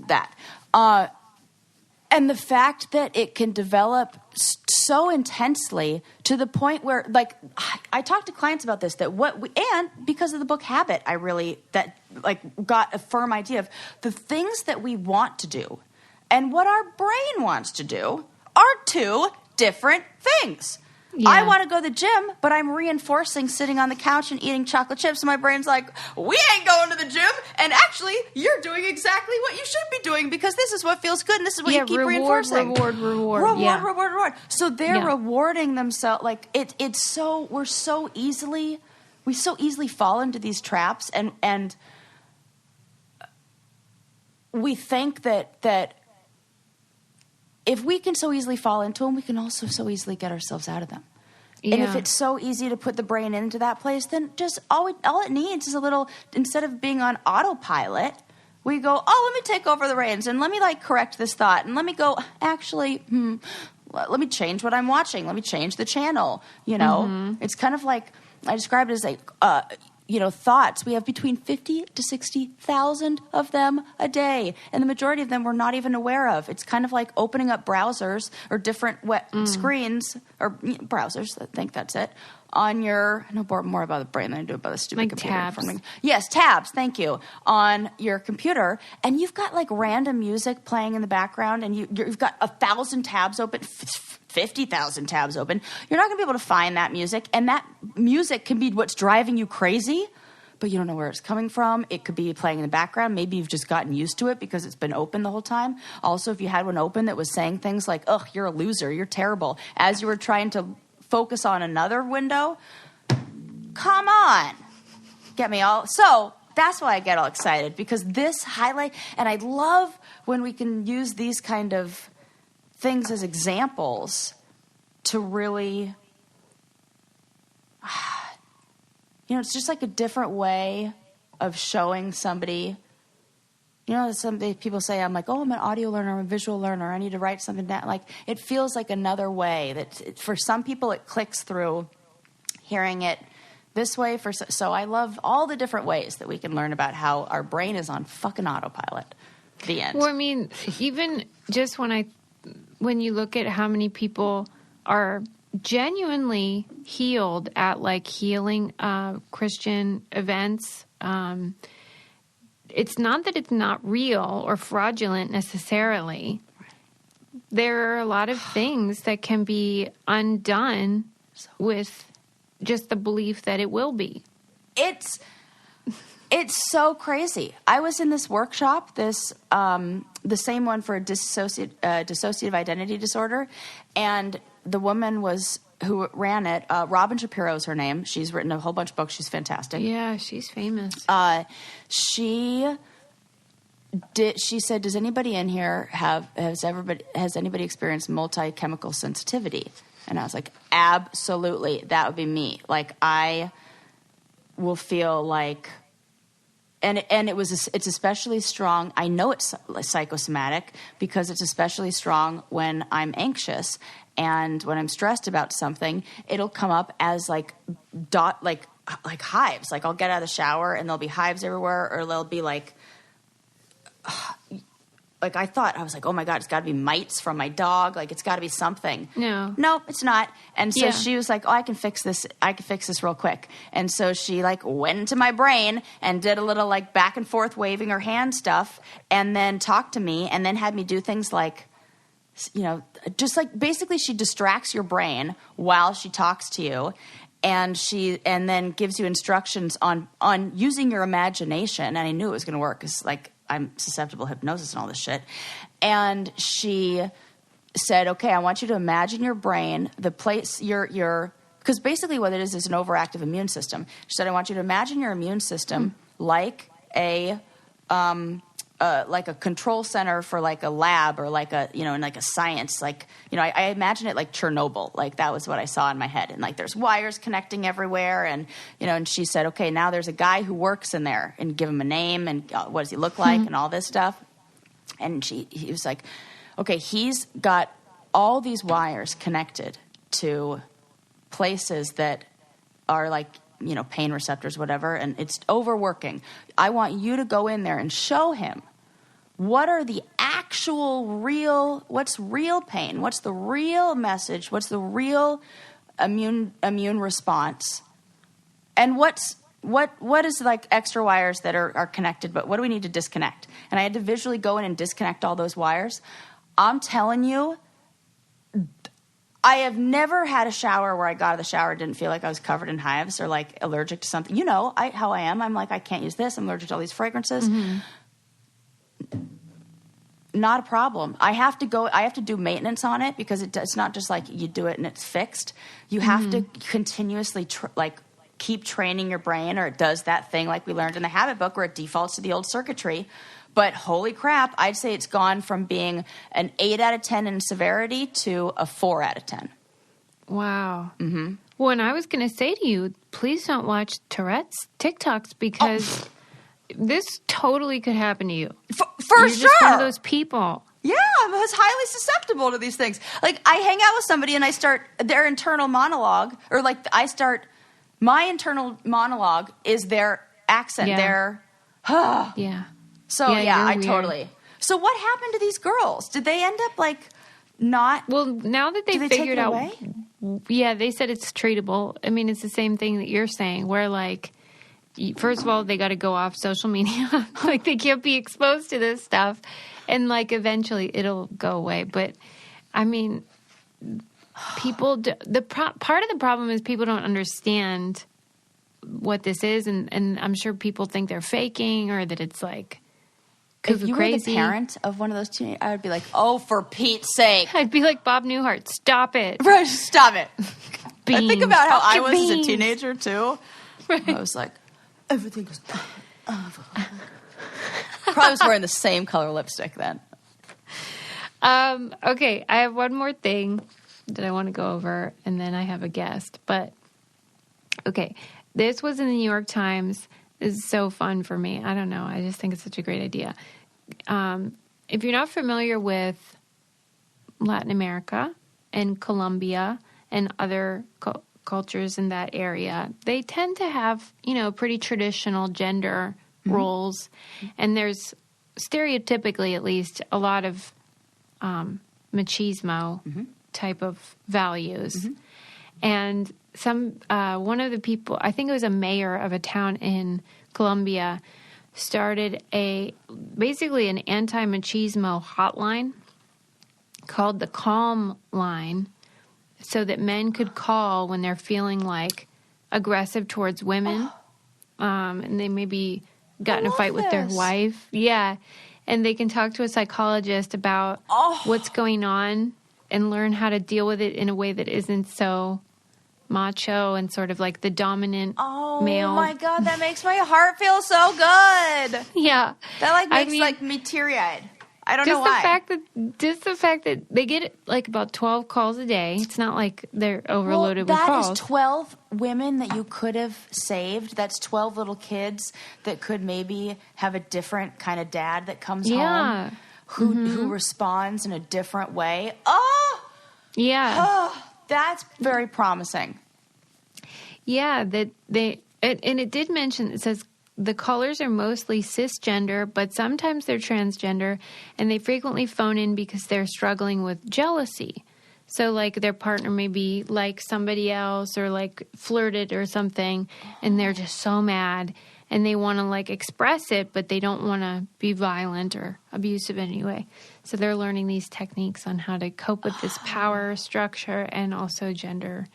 that. And the fact that it can develop so intensely to the point where, like, I talk to clients about this, and because of the book Habit, I really, got a firm idea of the things that we want to do and what our brain wants to do are two different things. Yeah. I want to go to the gym, but I'm reinforcing sitting on the couch and eating chocolate chips. And my brain's like, we ain't going to the gym. And actually, you're doing exactly what you should be doing because this is what feels good and this is what you keep reinforcing. Reward. So they're rewarding themselves. Like it's so we so easily fall into these traps and we think that if we can so easily fall into them, we can also so easily get ourselves out of them. Yeah. And if it's so easy to put the brain into that place, then just all it needs is a little, instead of being on autopilot, we go, let me take over the reins and let me correct this thought. And let me go, actually, let me change what I'm watching. Let me change the channel. It's kind of like, I described it as thoughts. We have between 50 to 60,000 of them a day, and the majority of them we're not even aware of. It's kind of like opening up browsers or different screens or browsers. I think that's it. On your, I know more about the brain than I do about the stupid computer. Tabs. Yes, tabs. Thank you. On your computer, and you've got random music playing in the background, and you've got 1,000 tabs open. 50,000 tabs open. You're not going to be able to find that music, and that music can be what's driving you crazy, but you don't know where it's coming from. It could be playing in the background. Maybe you've just gotten used to it because it's been open the whole time. Also, if you had one open that was saying things like, ugh, you're a loser, you're terrible, as you were trying to focus on another window, come on. Get me all... So that's why I get all excited, because this highlight... And I love when we can use these kind of things as examples to really, it's just like a different way of showing somebody, some people say, I'm like, I'm an audio learner, I'm a visual learner, I need to write something down. Like, it feels like another way that for some people it clicks through hearing it this way for so I love all the different ways that we can learn about how our brain is on fucking autopilot. The end. Well, I mean, even just when you look at how many people are genuinely healed at like healing Christian events, it's not that it's not real or fraudulent necessarily. There are a lot of things that can be undone with just the belief that it will be. It's so crazy. I was in this workshop, the same one for dissociative identity disorder, and the woman who ran it, Robin Shapiro is her name. She's written a whole bunch of books. She's fantastic. Yeah, she's famous. She said, "Does anybody in here has anybody experienced multi-chemical sensitivity?" And I was like, "Absolutely, that would be me. Like I will feel like." And it's especially strong. I know it's psychosomatic because it's especially strong when I'm anxious and when I'm stressed about something. It'll come up as like hives. Like I'll get out of the shower and there'll be hives everywhere, or there'll be like I was like, oh my God, it's got to be mites from my dog. Like it's got to be something. No, it's not. And so she was like, oh, I can fix this. I can fix this real quick. And so she like went into my brain and did a little like back and forth waving her hand stuff, and then talked to me, and then had me do things like, you know, just like basically she distracts your brain while she talks to you. And then gives you instructions on using your imagination. And I knew it was going to work because like I'm susceptible to hypnosis and all this shit. And she said, okay, I want you to imagine your brain, the place because basically what it is an overactive immune system. She said, I want you to imagine your immune system like a control center for like a lab, or like a, you know, in like a science, like, you know, I imagine it like Chernobyl. Like that was what I saw in my head. And like there's wires connecting everywhere. And, you know, and she said, okay, now there's a guy who works in there, and give him a name and what does he look like and all this stuff. And he was like, okay, he's got all these wires connected to places that are like, you know, pain receptors, whatever, and it's overworking. I want you to go in there and show him what are the actual what's real pain, what's the real message, what's the real immune response, and what is like extra wires that are connected, but what do we need to disconnect? And I had to visually go in and disconnect all those wires. I'm telling you, I have never had a shower where I got out of the shower and didn't feel like I was covered in hives or like allergic to something. You know how I am. I'm like, I can't use this. I'm allergic to all these fragrances. Mm-hmm. Not a problem. I have to do maintenance on it because it's not just like you do it and it's fixed. You have to continuously keep training your brain, or it does that thing like we learned in the habit book where it defaults to the old circuitry. But holy crap, I'd say it's gone from being an 8 out of 10 in severity to a 4 out of 10. Wow. Mm-hmm. Well, and I was going to say to you, please don't watch Tourette's TikToks because this totally could happen to you. For You're sure. Just one of those people. Yeah, I'm highly susceptible to these things. Like I hang out with somebody and I start their internal monologue, or like my internal monologue is their accent. Their yeah. So I totally. So what happened to these girls? Did they end up like not? Well, now that they figured out, yeah, they said it's treatable. I mean, it's the same thing that you're saying, where like, first of all, they got to go off social media, like they can't be exposed to this stuff, and like eventually it'll go away. But I mean, people. Part of the problem is people don't understand what this is, and I'm sure people think they're faking or that it's like. If you were the parent of one of those teenagers, I would be like, oh, for Pete's sake. I'd be like Bob Newhart, stop it. Right, stop it. Beans. I think about how I was beans. as a teenager, too. Right. I was like, everything was... Probably was wearing the same color lipstick then. Okay, I have one more thing that I want to go over, and then I have a guest. But, okay, this was in the New York Times. Is so fun for me. I don't know. I just think it's such a great idea. If you're not familiar with Latin America and Colombia and other cultures in that area, they tend to have, pretty traditional gender roles. And there's stereotypically, at least, a lot of machismo type of values. And one of the people, I think it was a mayor of a town in Colombia, started basically an anti-machismo hotline called the Calm Line, so that men could call when they're feeling like aggressive towards women, and they maybe got in a fight with their wife. Yeah. And they can talk to a psychologist about what's going on and learn how to deal with it in a way that isn't so macho and sort of like the dominant male. Oh my God, that makes my heart feel so good. Yeah. That makes me teary-eyed. I don't know why. Just the fact that they get like about 12 calls a day. It's not like they're overloaded with calls. That is 12 women that you could have saved. That's 12 little kids that could maybe have a different kind of dad that comes home who responds in a different way. That's very promising. Yeah, and it did mention, it says the callers are mostly cisgender, but sometimes they're transgender, and they frequently phone in because they're struggling with jealousy. So, like, their partner maybe likes somebody else or, like, flirted or something, and they're just so mad, and they want to, like, express it, but they don't want to be violent or abusive anyway. So they're learning these techniques on how to cope with this power structure and also gender.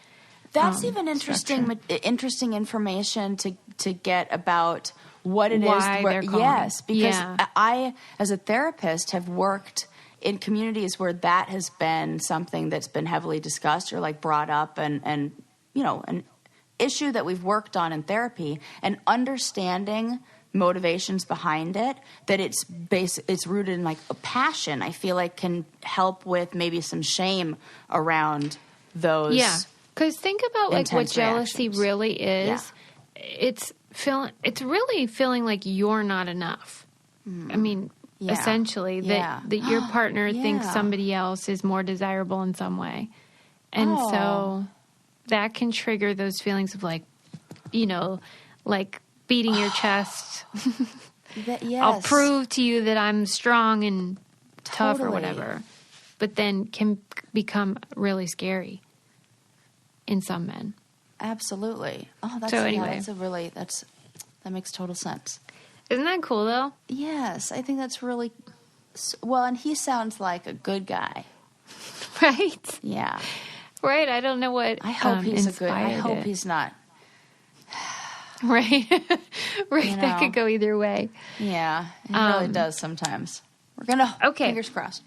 That's even interesting information to get about what it is. They're calling. Yes, because I, as a therapist, have worked in communities where that has been something that's been heavily discussed or like brought up, and an issue that we've worked on in therapy, and understanding motivations behind it, that it's rooted in like a passion, I feel like can help with maybe some shame around those. Yeah. Because think about like what jealousy reactions. really is. Yeah. It's really feeling like you're not enough. I mean, essentially that your partner thinks somebody else is more desirable in some way. And so that can trigger those feelings of like, like beating your chest. I'll prove to you that I'm strong and tough or whatever. But then can become really scary in some men. Absolutely. Oh, that's that makes total sense. Isn't that cool though? Yes, I think that's really well, and he sounds like a good guy. Right? Yeah. Right, I don't know what I hope he's not. Right. Right, that could go either way. Yeah, it really does sometimes. We're going to fingers crossed.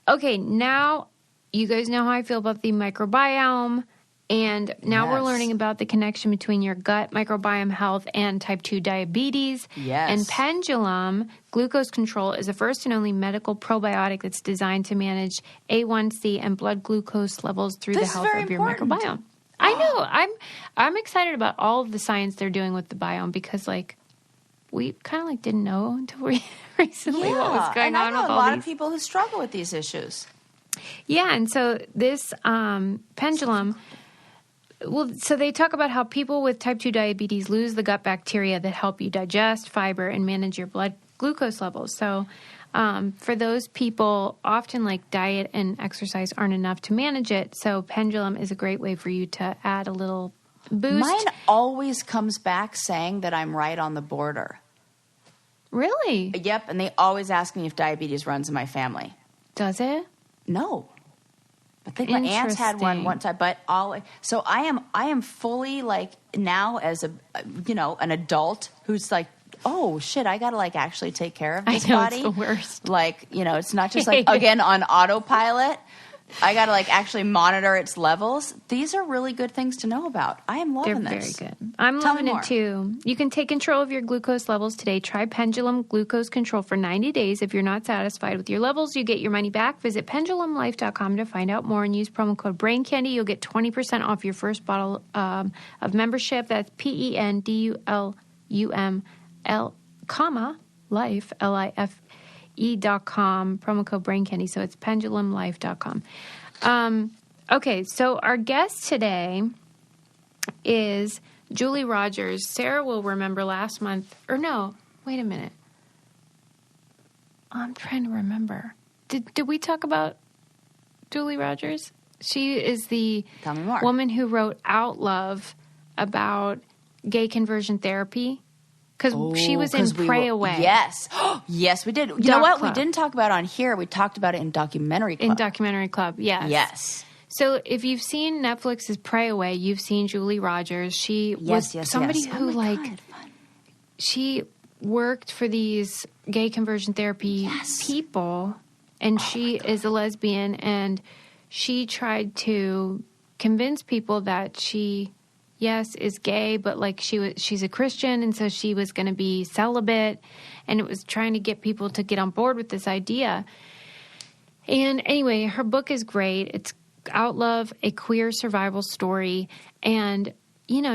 Okay, now you guys know how I feel about the microbiome, and now we're learning about the connection between your gut microbiome health and type 2 diabetes. Yes. And Pendulum Glucose Control is the first and only medical probiotic that's designed to manage A1C and blood glucose levels through the health of your microbiome. I know. I'm excited about all of the science they're doing with the biome, because like we kind of like didn't know until recently what was going on with all these. I know a lot of people who struggle with these issues. Yeah, and so this Pendulum, so they talk about how people with type 2 diabetes lose the gut bacteria that help you digest fiber and manage your blood glucose levels. So for those people, often like diet and exercise aren't enough to manage it. So Pendulum is a great way for you to add a little boost. Mine always comes back saying that I'm right on the border. Really? Yep, and they always ask me if diabetes runs in my family. Does it? No. I think my aunt's had one time, but so I am fully like now as an adult who's like, oh shit, I gotta like actually take care of this body. It's the worst. Like, it's not just like again on autopilot. I gotta like actually monitor its levels. These are really good things to know about. I am loving this. They're very good. I'm loving it too. You can take control of your glucose levels today. Try Pendulum Glucose Control for 90 days. If you're not satisfied with your levels, you get your money back. Visit pendulumlife.com to find out more and use promo code BRAINCANDY. You'll get 20% off your first bottle of membership. That's PENDULUML, life, LIFE.com, promo code BRAINCANDY. So it's pendulumlife.com. Okay, so our guest today is Julie Rogers. Sarah will remember last month, or no, wait a minute. I'm trying to remember. Did we talk about Julie Rogers? She is the woman who wrote Out Love about gay conversion therapy. Because she was in Pray Away. Yes. Yes, we did. You know what? We didn't talk about it on here. We talked about it in Documentary Club. In Documentary Club, yes. Yes. So if you've seen Netflix's Pray Away, you've seen Julie Rogers. She was somebody who, she worked for these gay conversion therapy people, and she is a lesbian, and she tried to convince people that she, is gay, but she's a Christian, and so she was going to be celibate, and it was trying to get people to get on board with this idea. And anyway, her book is great. It's Out Love, a queer survival story, and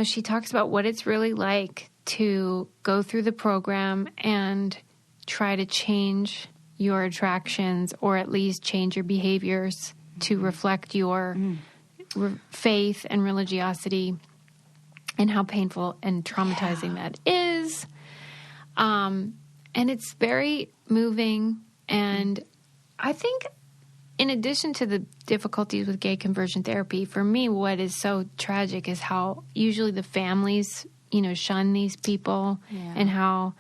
she talks about what it's really like to go through the program and try to change your attractions, or at least change your behaviors to reflect your faith and religiosity, and how painful and traumatizing that is. And it's very moving. And I think in addition to the difficulties with gay conversion therapy, for me, what is so tragic is how usually the families, shun these people, and how,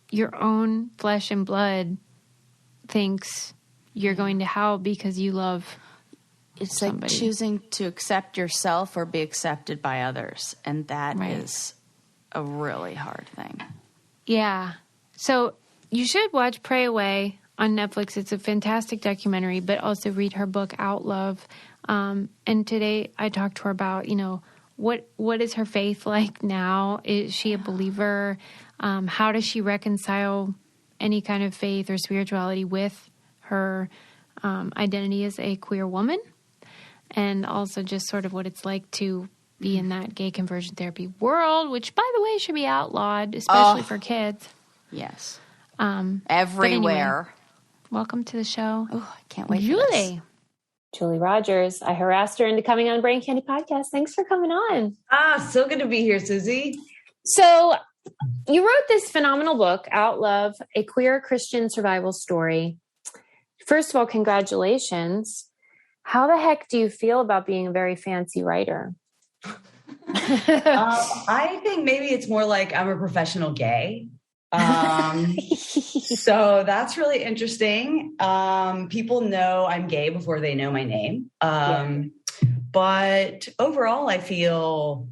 your own flesh and blood thinks you're going to hell because you love somebody. Like choosing to accept yourself or be accepted by others. And that is a really hard thing. Yeah. So you should watch Pray Away on Netflix. It's a fantastic documentary, but also read her book, Out Love. And today I talked to her about, what is her faith like now? Is she a believer? How does she reconcile any kind of faith or spirituality with her identity as a queer woman? And also just sort of what it's like to be in that gay conversion therapy world, which, by the way, should be outlawed, especially for kids. Yes. Anyway, Everywhere. welcome to the show. Oh, I can't wait Julie. for this. Julie Rogers. I harassed her into coming on Brain Candy Podcast. Thanks for coming on. So good to be here, Susie. So you wrote this phenomenal book, Out Love, a queer Christian survival story. First of all, congratulations. How the heck do you feel about being a very fancy writer? I think maybe it's more like I'm a professional gay. So that's really interesting. People know I'm gay before they know my name. But overall, I feel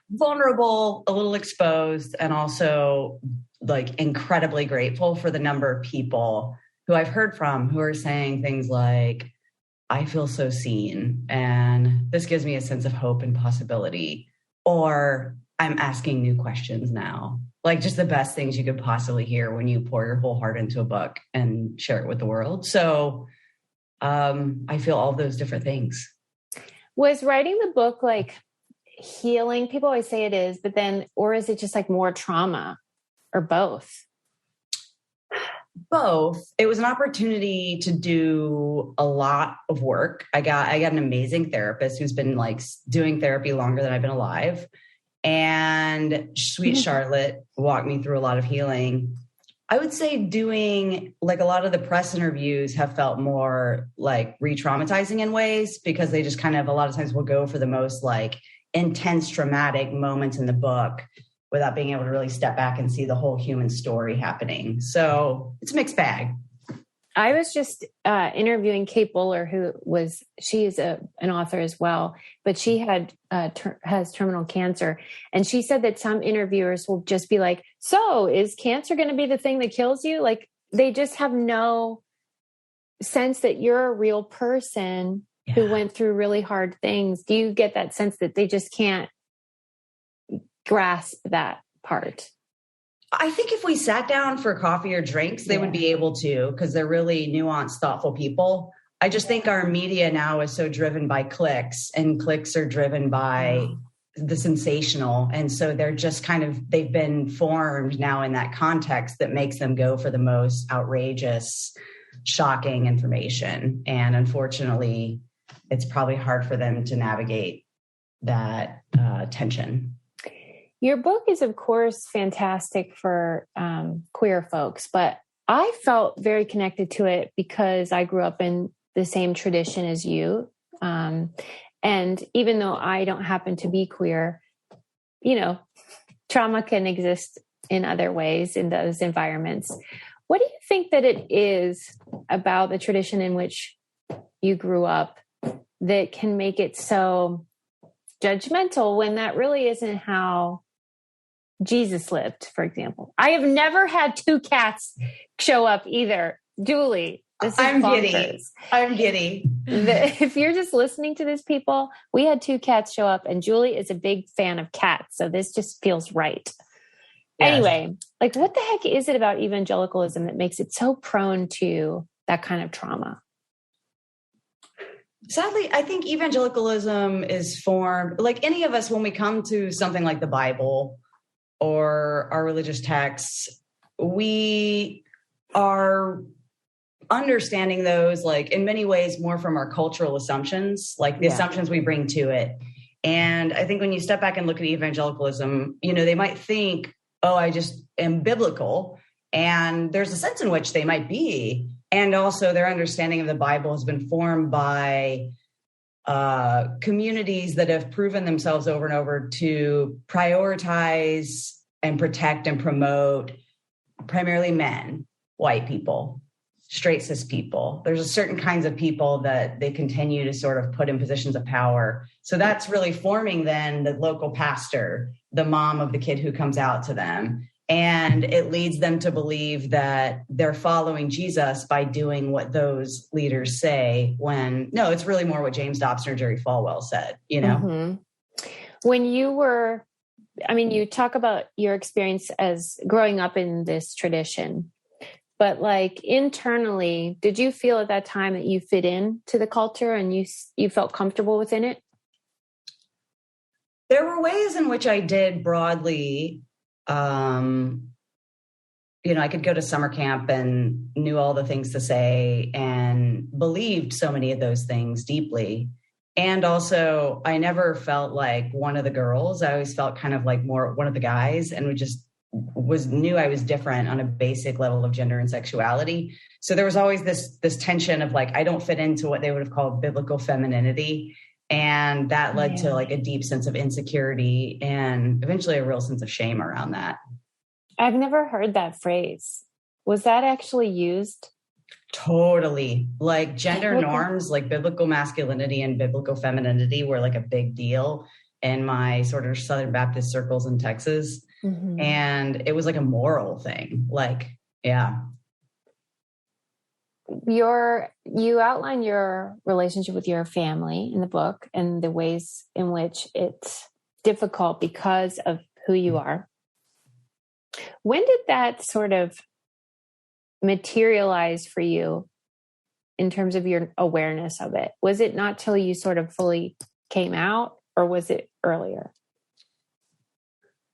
vulnerable, a little exposed, and also incredibly grateful for the number of people who I've heard from who are saying things like, I feel so seen, and this gives me a sense of hope and possibility, or I'm asking new questions now. Just the best things you could possibly hear when you pour your whole heart into a book and share it with the world. So I feel all those different things. Was writing the book healing? People always say it is, but then, or is it just more trauma, or both? Both. It was an opportunity to do a lot of work. I got an amazing therapist who's been doing therapy longer than I've been alive. And sweet Charlotte walked me through a lot of healing. I would say doing a lot of the press interviews have felt more re-traumatizing in ways, because they just kind of a lot of times will go for the most intense traumatic moments in the book without being able to really step back and see the whole human story happening. So it's a mixed bag. I was just interviewing Kate Buller, she is an author as well, but she has terminal cancer. And she said that some interviewers will just be like, so is cancer going to be the thing that kills you? They just have no sense that you're a real person who went through really hard things. Do you get that sense that they just can't grasp that part? I think if we sat down for coffee or drinks, they would be able to, because they're really nuanced, thoughtful people. I just think our media now is so driven by clicks, and clicks are driven by the sensational. And so they're just they've been formed now in that context that makes them go for the most outrageous shocking information. And unfortunately, it's probably hard for them to navigate that tension. Your book is, of course, fantastic for queer folks, but I felt very connected to it because I grew up in the same tradition as you. And even though I don't happen to be queer, you know, trauma can exist in other ways in those environments. What do you think that it is about the tradition in which you grew up that can make it so judgmental when that really isn't how Jesus lived, for example? I have never had two cats show up either. Julie, this is bonkers. I'm giddy. If you're just listening to this, people, we had two cats show up, and Julie is a big fan of cats, so this just feels right. Yes. Anyway, like, what the heck is it about evangelicalism that makes it so prone to that kind of trauma? Sadly, I think evangelicalism is formed, like any of us, when we come to something like the Bible or our religious texts, we are understanding those, like, in many ways more from our cultural assumptions, like the assumptions we bring to it. And I think when you step back and look at evangelicalism, you know, they might think, oh, I just am biblical. And there's a sense in which they might be. And also their understanding of the Bible has been formed by communities that have proven themselves over and over to prioritize and protect and promote primarily men, white people, straight cis people. There's a certain kinds of people that they continue to sort of put in positions of power. So that's really forming then the local pastor, the mom of the kid who comes out to them. And it leads them to believe that they're following Jesus by doing what those leaders say, when no, it's really more what James Dobson or Jerry Falwell said, you know? Mm-hmm. When you were, I mean, you talk about your experience as growing up in this tradition, but like internally, did you feel at that time that you fit in to the culture and you felt comfortable within it? There were ways in which I did broadly. You know, I could go to summer camp and knew all the things to say and believed so many of those things deeply. And also, I never felt like one of the girls. I always felt kind of like more one of the guys, and we just knew I was different on a basic level of gender and sexuality. So there was always this tension of like, I don't fit into what they would have called biblical femininity. And that led to like a deep sense of insecurity and eventually a real sense of shame around that. I've never heard that phrase. Was that actually used? Totally. Like gender norms, like biblical masculinity and biblical femininity were like a big deal in my sort of Southern Baptist circles in Texas. Mm-hmm. And it was like a moral thing. Like, yeah. You outline your relationship with your family in the book and the ways in which it's difficult because of who you are. When did that sort of materialize for you in terms of your awareness of it? Was it not till you sort of fully came out, or was it earlier?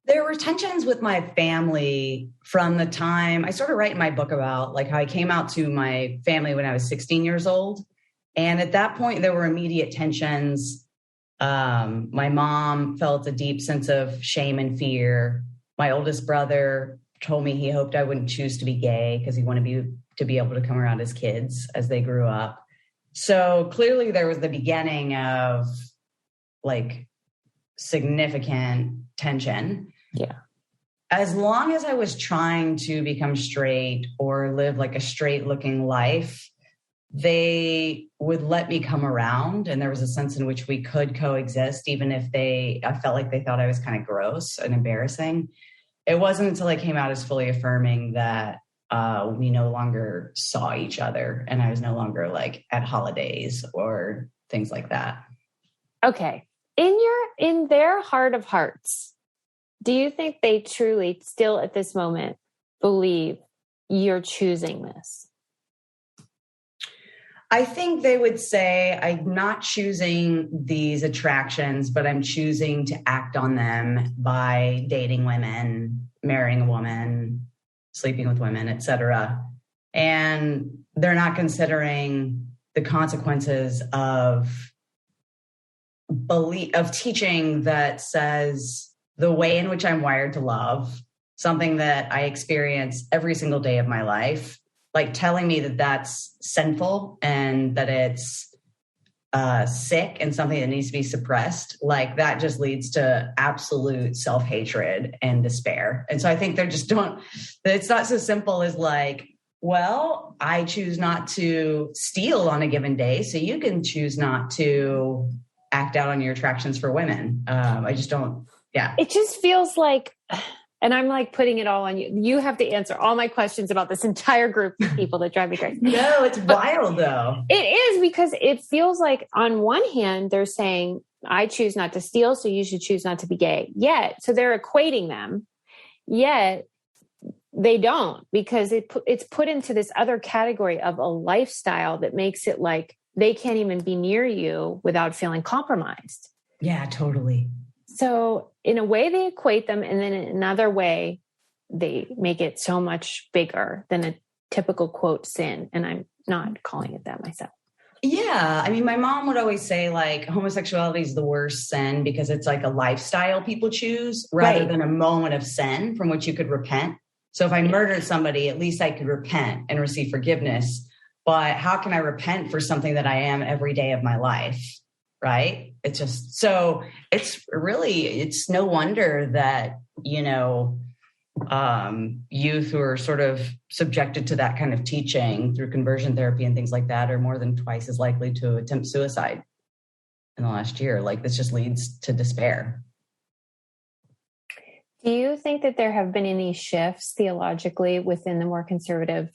There were tensions with my family from the time I sort of write in my book about like how I came out to my family when I was 16 years old. And at that point, there were immediate tensions. My mom felt a deep sense of shame and fear. My oldest brother told me he hoped I wouldn't choose to be gay because he wanted to be able to come around his kids as they grew up. So clearly there was the beginning of like significant tension. Yeah. As long as I was trying to become straight or live like a straight looking life, they would let me come around. And there was a sense in which we could coexist, even if I felt like they thought I was kind of gross and embarrassing. It wasn't until I came out as fully affirming that we no longer saw each other and I was no longer like at holidays or things like that. Okay. In their heart of hearts, do you think they truly still at this moment believe you're choosing this? I think they would say, I'm not choosing these attractions, but I'm choosing to act on them by dating women, marrying a woman, sleeping with women, etc. And they're not considering the consequences of teaching that says the way in which I'm wired to love, something that I experience every single day of my life, like telling me that that's sinful and that it's sick and something that needs to be suppressed, like that just leads to absolute self-hatred and despair. And so I think it's not so simple as like, well, I choose not to steal on a given day, so you can choose not to act out on your attractions for women. I just don't, yeah. It just feels like, and I'm like putting it all on you. You have to answer all my questions about this entire group of people that drive me crazy. No, it's wild though. It is, because it feels like on one hand, they're saying, I choose not to steal, so you should choose not to be gay. Yet, so they're equating them. Yet they don't, because it's put into this other category of a lifestyle that makes it like they can't even be near you without feeling compromised. Yeah, totally. So in a way they equate them, and then in another way they make it so much bigger than a typical quote sin. And I'm not calling it that myself. Yeah. I mean, my mom would always say like homosexuality is the worst sin because it's like a lifestyle people choose rather than a moment of sin from which you could repent. So if I murdered somebody, at least I could repent and receive forgiveness. But how can I repent for something that I am every day of my life? Right. It's just, so it's no wonder that, youth who are sort of subjected to that kind of teaching through conversion therapy and things like that are more than twice as likely to attempt suicide in the last year. Like this just leads to despair. Do you think that there have been any shifts theologically within the more conservative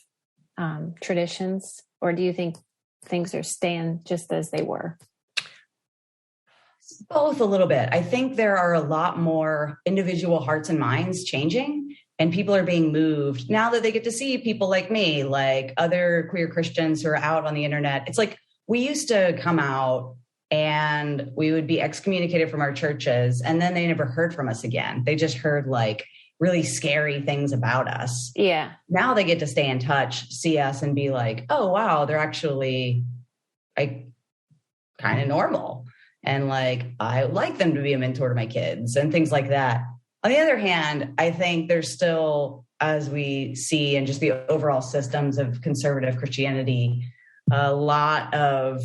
traditions, or do you think things are staying just as they were? Both a little bit. I think there are a lot more individual hearts and minds changing, and people are being moved now that they get to see people like me, like other queer Christians who are out on the internet. It's like we used to come out and we would be excommunicated from our churches, and then they never heard from us again. They just heard like really scary things about us. Yeah. Now they get to stay in touch, see us, and be like, oh, wow, they're actually like kind of normal. And like, I would like them to be a mentor to my kids and things like that. On the other hand, I think there's still, as we see in just the overall systems of conservative Christianity, a lot of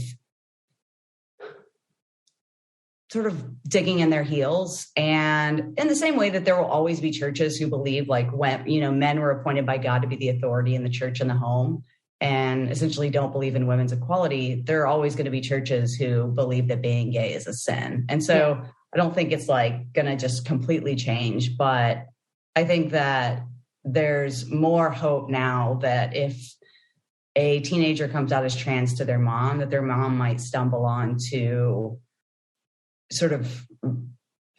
sort of digging in their heels. And in the same way that there will always be churches who believe like when, men were appointed by God to be the authority in the church and the home, and essentially don't believe in women's equality, there are always going to be churches who believe that being gay is a sin. And so I don't think it's like going to just completely change, but I think that there's more hope now that if a teenager comes out as trans to their mom, that their mom might stumble onto sort of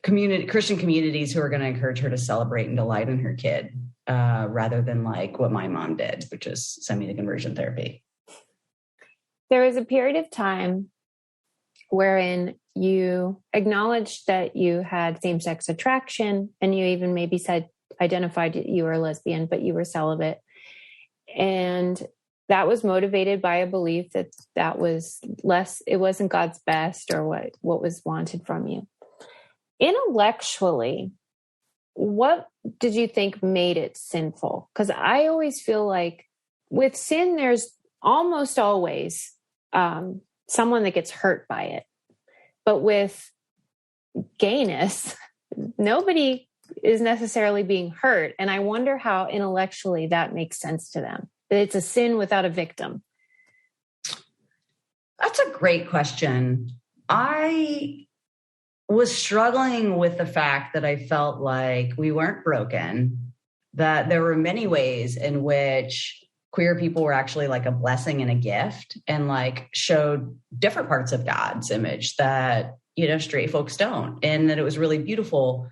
Christian communities who are going to encourage her to celebrate and delight in her kid. Rather than like what my mom did, which is send me to conversion therapy. There was a period of time wherein you acknowledged that you had same-sex attraction, and you even maybe identified you were a lesbian, but you were celibate. And that was motivated by a belief that was it wasn't God's best or what was wanted from you. Intellectually, what did you think made it sinful? Because I always feel like with sin, there's almost always someone that gets hurt by it. But with gayness, nobody is necessarily being hurt. And I wonder how intellectually that makes sense to them. That it's a sin without a victim. That's a great question. I was struggling with the fact that I felt like we weren't broken, that there were many ways in which queer people were actually like a blessing and a gift, and like showed different parts of God's image that, straight folks don't, and that it was really beautiful.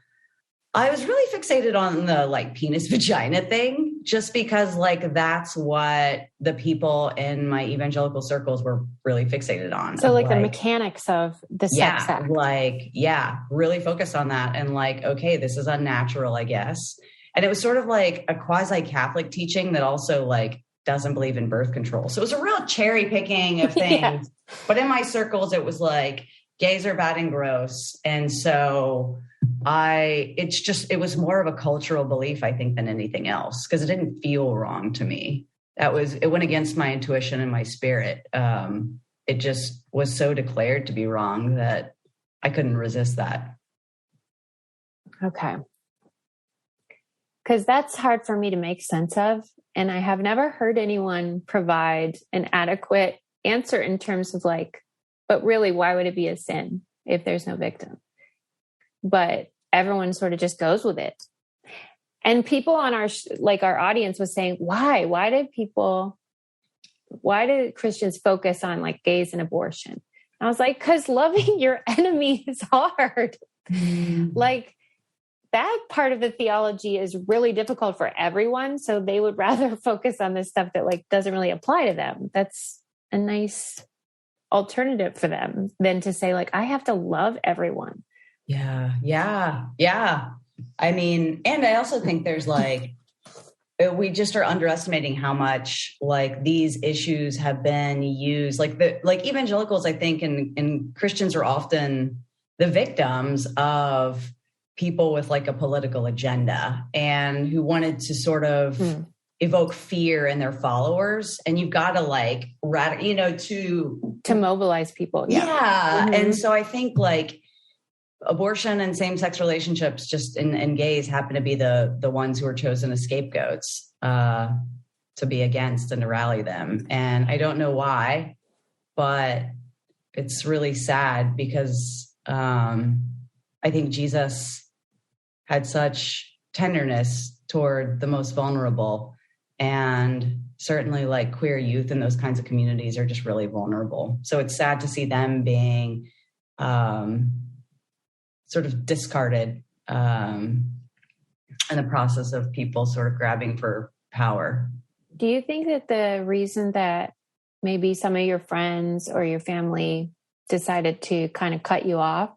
I was really fixated on the like penis vagina thing, just because like that's what the people in my evangelical circles were really fixated on. So like the mechanics of the sex act. Really focused on that. And like, okay, this is unnatural, I guess. And it was sort of like a quasi-Catholic teaching that also like doesn't believe in birth control. So it was a real cherry picking of things. Yeah. But in my circles, it was like, gays are bad and gross. And so it was more of a cultural belief, I think, than anything else, because it didn't feel wrong to me. It went against my intuition and my spirit. It just was so declared to be wrong that I couldn't resist that. Okay. Because that's hard for me to make sense of. And I have never heard anyone provide an adequate answer in terms of like, but really, why would it be a sin if there's no victim? But everyone sort of just goes with it. And people on our audience was saying, why? Why did Christians focus on like gays and abortion? And I was like, because loving your enemy is hard. Like, that part of the theology is really difficult for everyone. So they would rather focus on this stuff that like doesn't really apply to them. That's a nice alternative for them than to say like, I have to love everyone. Yeah. I mean, and I also think there's like, we just are underestimating how much like these issues have been used. Like evangelicals, I think, and Christians are often the victims of people with like a political agenda and who wanted to sort of evoke fear in their followers. And you've got to like, to mobilize people. Yeah. Mm-hmm. And so I think like abortion and same-sex relationships just and gays happen to be the ones who are chosen as scapegoats to be against and to rally them. And I don't know why, but it's really sad because I think Jesus had such tenderness toward the most vulnerable, and certainly like queer youth in those kinds of communities are just really vulnerable. So it's sad to see them being sort of discarded in the process of people sort of grabbing for power. Do you think that the reason that maybe some of your friends or your family decided to kind of cut you off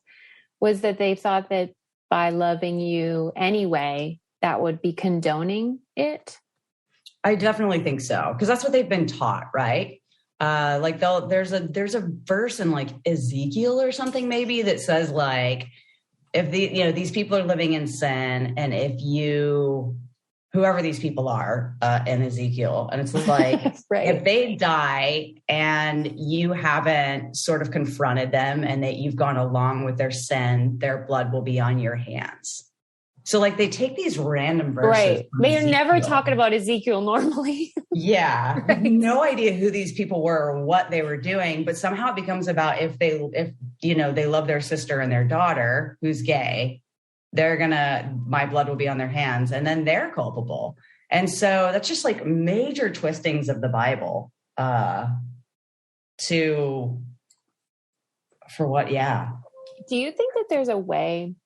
was that they thought that by loving you anyway, that would be condoning it? I definitely think so, because that's what they've been taught, right? Like there's a verse in like Ezekiel or something maybe that says like, if these people are living in sin, and if whoever these people are in Ezekiel, and it's like, right. If they die and you haven't sort of confronted them and that you've gone along with their sin, their blood will be on your hands. So like they take these random verses. Right. They are never talking about Ezekiel normally. Yeah. Right. No idea who these people were or what they were doing, but somehow it becomes about if they love their sister and their daughter who's gay, my blood will be on their hands, and then they're culpable. And so that's just like major twistings of the Bible for what? Yeah. Do you think that there's a way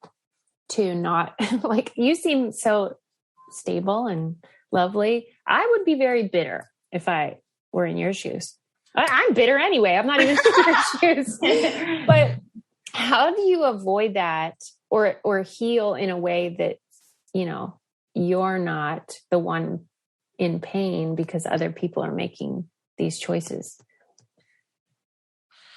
to not like, you seem so stable and lovely. I would be very bitter if I were in your shoes. I'm bitter anyway. I'm not even in your shoes. But how do you avoid that or heal in a way that, you're not the one in pain because other people are making these choices?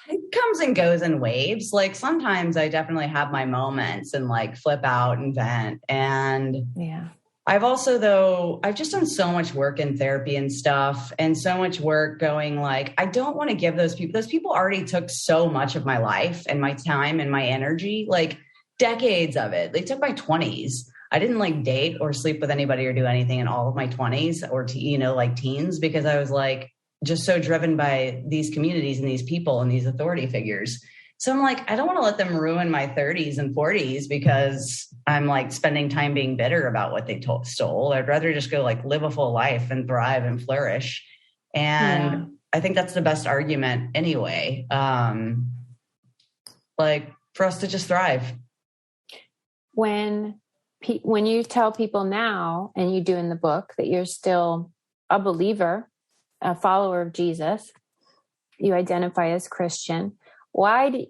It comes and goes in waves. Like sometimes I definitely have my moments and like flip out and vent. And yeah, I've just done so much work in therapy and stuff, and so much work going like, I don't want to give those people already took so much of my life and my time and my energy, like decades of it. They took my 20s. I didn't like date or sleep with anybody or do anything in all of my 20s or, like teens, because I was like, just so driven by these communities and these people and these authority figures. So I'm like, I don't want to let them ruin my 30s and 40s because I'm like spending time being bitter about what they stole. I'd rather just go like live a full life and thrive and flourish. And I think that's the best argument anyway. Like for us to just thrive. When you tell people now, and you do in the book, that you're still a believer, a follower of Jesus, you identify as Christian. Why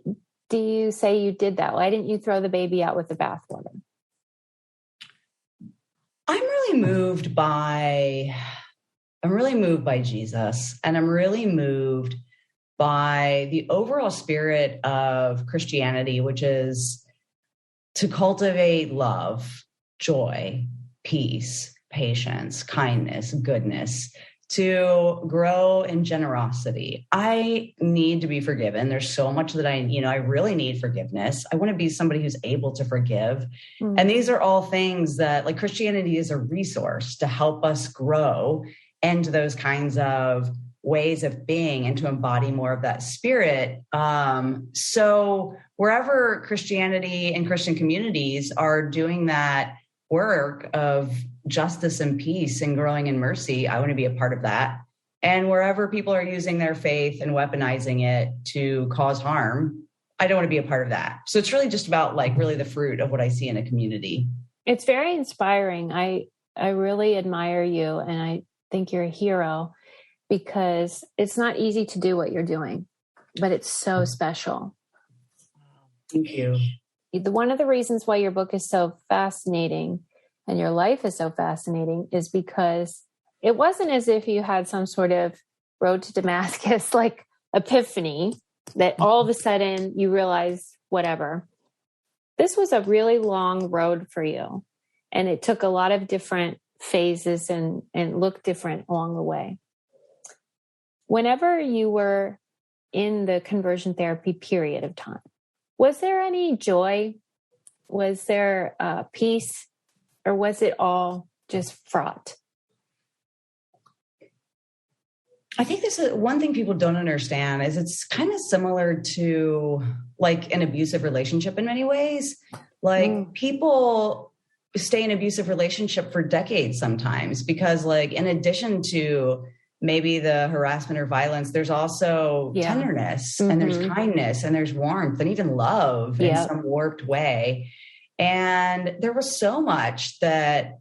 do you say you did that? Why didn't you throw the baby out with the bathwater? I'm really moved by I'm really moved by Jesus, and I'm really moved by the overall spirit of Christianity, which is to cultivate love, joy, peace, patience, kindness, goodness, to grow in generosity. I need to be forgiven. There's so much that I really need forgiveness. I want to be somebody who's able to forgive. Mm-hmm. And these are all things that, like, Christianity is a resource to help us grow into those kinds of ways of being and to embody more of that spirit. So wherever Christianity and Christian communities are doing that work of justice and peace and growing in mercy, I want to be a part of that. And wherever people are using their faith and weaponizing it to cause harm, I don't want to be a part of that. So it's really just about, like, really the fruit of what I see in a community. It's very inspiring. I really admire you, and I think you're a hero, because it's not easy to do what you're doing, but it's so special. Thank you. One of the reasons why your book is so fascinating and your life is so fascinating is because it wasn't as if you had some sort of road to Damascus, like epiphany, that all of a sudden you realize whatever. This was a really long road for you, and it took a lot of different phases and looked different along the way. Whenever you were in the conversion therapy period of time, was there any joy? Was there peace? Or was it all just fraught? I think this is one thing people don't understand is it's kind of similar to, like, an abusive relationship in many ways. Like, people stay in abusive relationship for decades sometimes because, like, in addition to maybe the harassment or violence, there's also tenderness and there's kindness and there's warmth and even love in some warped way. And there was so much that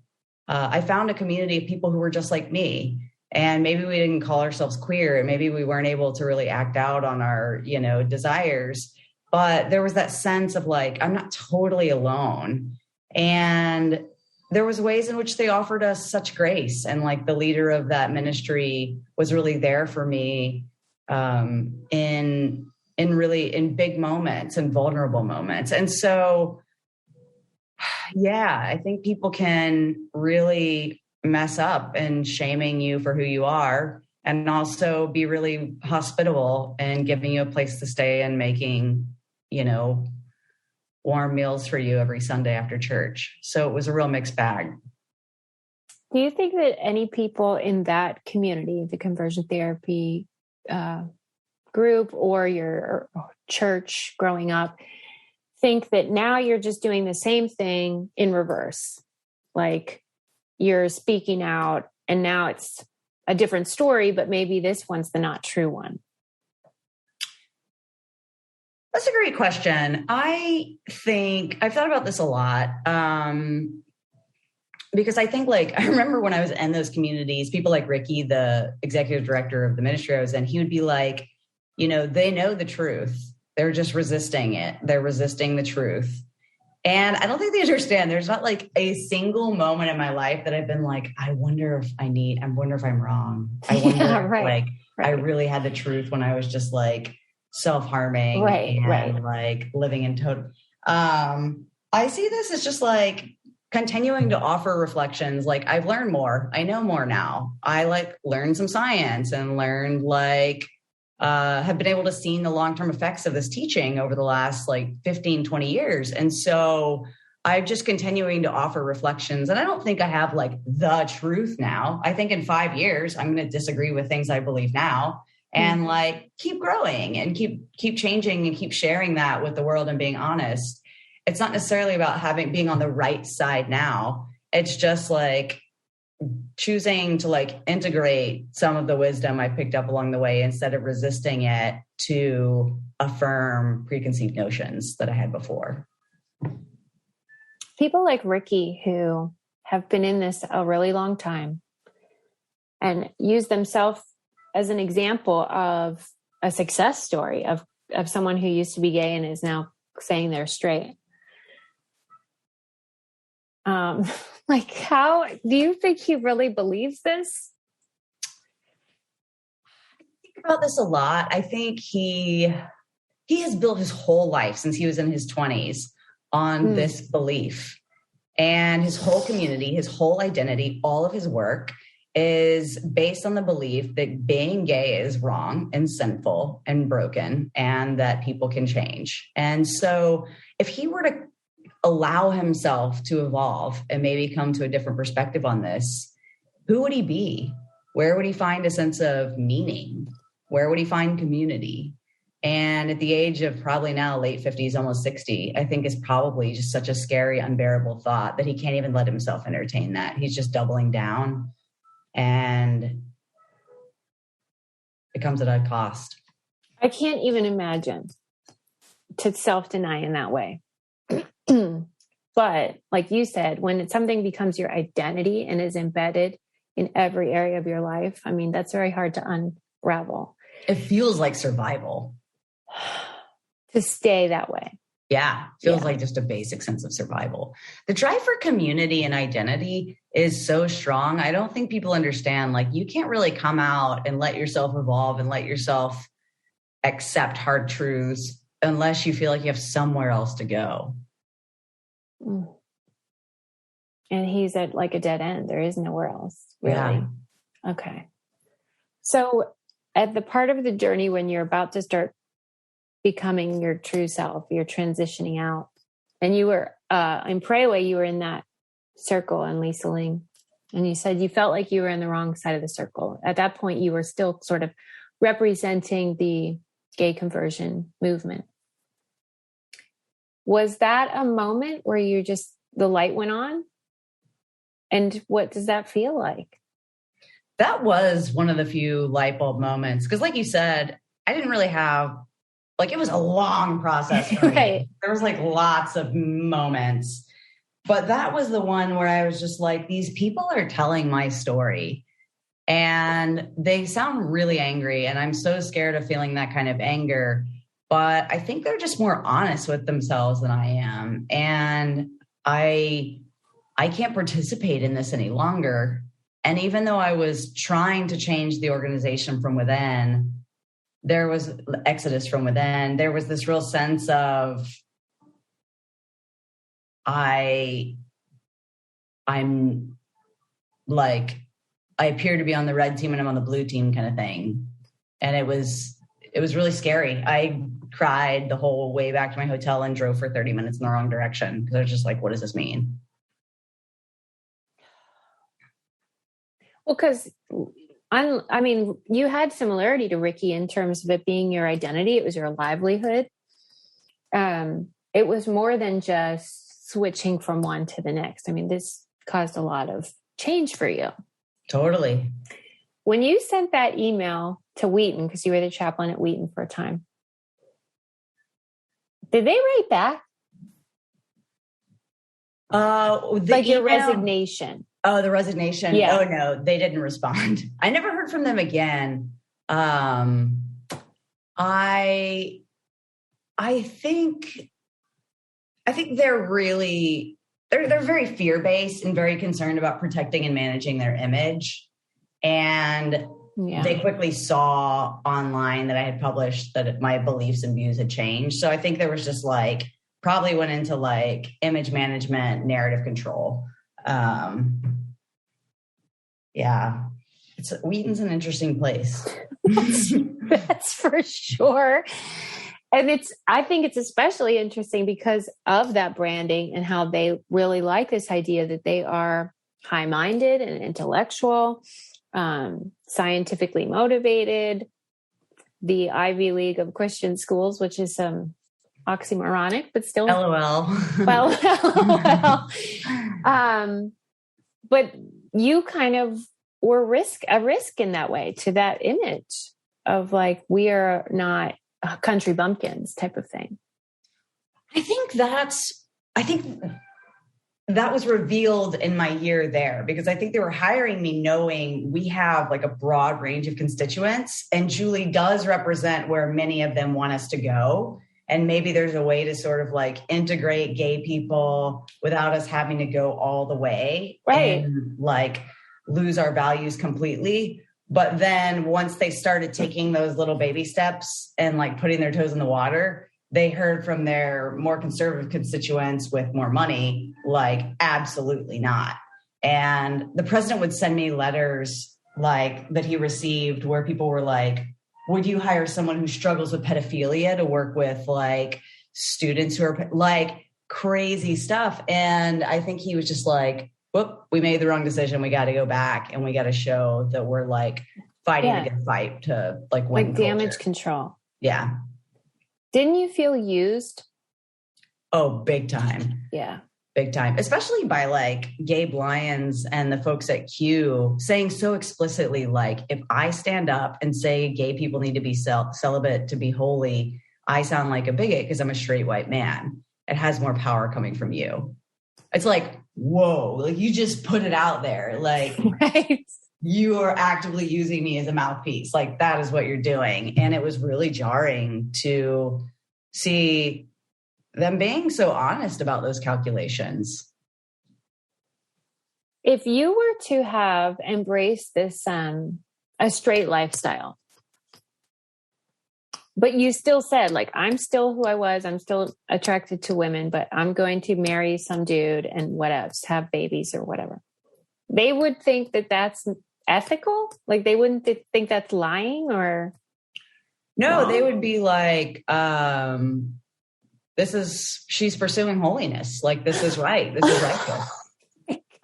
I found a community of people who were just like me. And maybe we didn't call ourselves queer, and maybe we weren't able to really act out on our, desires. But there was that sense of, like, I'm not totally alone. And there was ways in which they offered us such grace. And, like, the leader of that ministry was really there for me in big moments and vulnerable moments. And so, I think people can really mess up in shaming you for who you are, and also be really hospitable and giving you a place to stay and making, warm meals for you every Sunday after church. So it was a real mixed bag. Do you think that any people in that community, the conversion therapy group or your church growing up, think that now you're just doing the same thing in reverse? Like, you're speaking out and now it's a different story, but maybe this one's the not true one. That's a great question. I think I've thought about this a lot because I think, like, I remember when I was in those communities, people like Ricky, the executive director of the ministry I was in, he would be like, they know the truth. They're just resisting it. They're resisting the truth. And I don't think they understand. There's not, like, a single moment in my life that I've been like, I wonder if I'm wrong. I wonder I really had the truth when I was just, like, self-harming and like living in total. I see this as just, like, continuing to offer reflections. Like, I've learned more. I know more now. I, like, learned some science and learned, like, have been able to see the long-term effects of this teaching over the last, like, 15, 20 years. And so I'm just continuing to offer reflections. And I don't think I have, like, the truth now. I think in 5 years, I'm going to disagree with things I believe now and, like, keep growing and keep changing and keep sharing that with the world and being honest. It's not necessarily about being on the right side now. It's just, like, choosing to, like, integrate some of the wisdom I picked up along the way instead of resisting it to affirm preconceived notions that I had before. People like Ricky, who have been in this a really long time and use themselves as an example of a success story of someone who used to be gay and is now saying they're straight. Like, how do you think he really believes this? about this a lot. I think he has built his whole life since he was in his 20s on this belief, and his whole community, his whole identity, all of his work is based on the belief that being gay is wrong and sinful and broken, and that people can change. And so if he were to allow himself to evolve and maybe come to a different perspective on this, who would he be? Where would he find a sense of meaning? Where would he find community? And at the age of probably now late 50s, almost 60, I think is probably just such a scary, unbearable thought that he can't even let himself entertain that. He's just doubling down, and it comes at a cost. I can't even imagine to self-deny in that way. But like you said, when something becomes your identity and is embedded in every area of your life, I mean, that's very hard to unravel. It feels like survival. To stay that way. Yeah. Feels like just a basic sense of survival. The drive for community and identity is so strong. I don't think people understand, like, you can't really come out and let yourself evolve and let yourself accept hard truths unless you feel like you have somewhere else to go. And he's at like a dead end. There is nowhere else, really. Yeah. Okay. So at the part of the journey when you're about to start becoming your true self, you're transitioning out, and you were in Pray Away, you were in that circle and Lisa Ling, and you said you felt like you were in the wrong side of the circle. At that point, you were still sort of representing the gay conversion movement. Was that a moment where you just, the light went on? And what does that feel like? That was one of the few light bulb moments. Because like you said, I didn't really have, like, it was a long process for me. Right. There was like lots of moments. But that was the one where I was just like, these people are telling my story. And they sound really angry. And I'm so scared of feeling that kind of anger. But I think they're just more honest with themselves than I am. And I can't participate in this any longer. And even though I was trying to change the organization from within, there was exodus from within. There was this real sense of I'm like, I appear to be on the red team and I'm on the blue team kind of thing. And it was really scary. I cried the whole way back to my hotel and drove for 30 minutes in the wrong direction because I was just like, what does this mean? Well, because I mean, you had similarity to Ricky in terms of it being your identity. It was your livelihood. It was more than just switching from one to the next. I mean, this caused a lot of change for you. Totally. When you sent that email to Wheaton, because you were the chaplain at Wheaton for a time, did they write back? Like your resignation. Oh, the resignation. Yeah. Oh no, they didn't respond. I never heard from them again. I think they're very fear-based and very concerned about protecting and managing their image. And they quickly saw online that I had published that my beliefs and views had changed. So I think there was just like, probably went into like image management, narrative control. Wheaton's an interesting place. That's for sure. And I think it's especially interesting because of that branding and how they really like this idea that they are high-minded and intellectual, scientifically motivated, the Ivy League of Christian schools, which is oxymoronic, but still LOL. Well, but you kind of were a risk in that way to that image of like, we are not country bumpkins type of thing. I think that was revealed in my year there, because I think they were hiring me knowing we have like a broad range of constituents, and Julie does represent where many of them want us to go. And maybe there's a way to sort of like integrate gay people without us having to go all the way, right, and like lose our values completely. But then once they started taking those little baby steps and like putting their toes in the water, they heard from their more conservative constituents with more money, like, absolutely not. And the president would send me letters like that he received where people were like, would you hire someone who struggles with pedophilia to work with like students who are like crazy stuff? And I think he was just like, whoop, we made the wrong decision. We got to go back and we got to show that we're like fighting a good fight to like win. Like damage control. Yeah. Didn't you feel used? Oh, big time. Yeah. Big time, especially by like Gabe Lyons and the folks at Q saying so explicitly, like, if I stand up and say gay people need to be celibate to be holy, I sound like a bigot because I'm a straight white man. It has more power coming from you. It's like, whoa, like you just put it out there. Like, right. You are actively using me as a mouthpiece. Like that is what you're doing. And it was really jarring to see them being so honest about those calculations. If you were to have embraced this, a straight lifestyle, but you still said, like, I'm still who I was, I'm still attracted to women, but I'm going to marry some dude and what else, have babies or whatever. They would think that that's ethical? Like they wouldn't think that's lying or? No, they would be like, she's pursuing holiness. Like, this is right. This is righteous.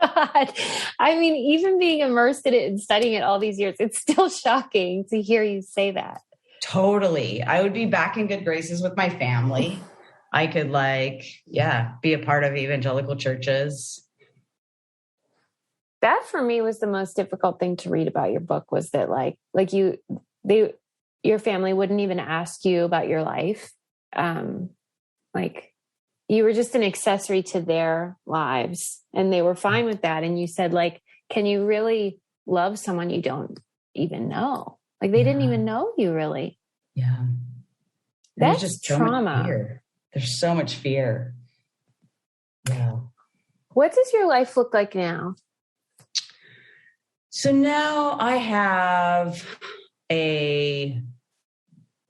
God. I mean, even being immersed in it and studying it all these years, it's still shocking to hear you say that. Totally. I would be back in good graces with my family. I could be a part of evangelical churches. That for me was the most difficult thing to read about your book, was that your family wouldn't even ask you about your life. Like you were just an accessory to their lives and they were fine with that. And you said, like, can you really love someone you don't even know? Like they didn't even know you really. Yeah. That's just trauma. There's so much fear. Yeah. What does your life look like now? So now I have a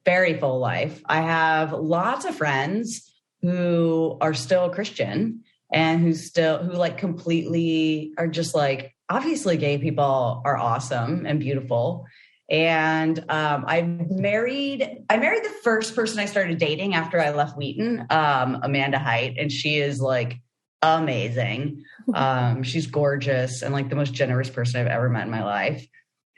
very full life. I have lots of friends who are still Christian and who like completely are just like, obviously gay people are awesome and beautiful. And I married the first person I started dating after I left Wheaton, Amanda Height, and she is like amazing. She's gorgeous and like the most generous person I've ever met in my life.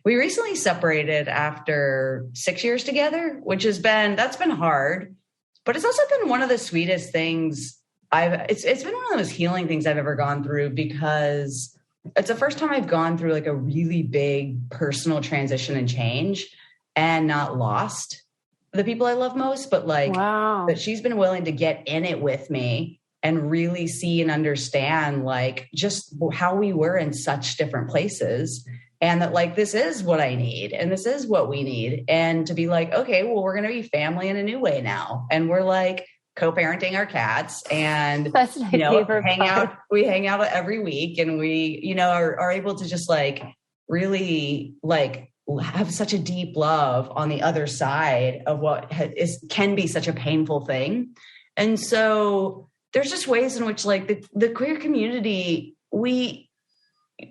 We recently separated after 6 years together, which that's been hard, but it's also been one of the sweetest things it's been one of the most healing things I've ever gone through, because it's the first time I've gone through like a really big personal transition and change and not lost the people I love most, but like that she's been willing to get in it with me and really see and understand like just how we were in such different places. And that like, this is what I need. And this is what we need. And to be like, okay, well, we're going to be family in a new way now. And we're like co-parenting our cats and, that's my favorite part. We hang out every week and we, are able to just like really like have such a deep love on the other side of what can be such a painful thing. And so there's just ways in which like the queer community,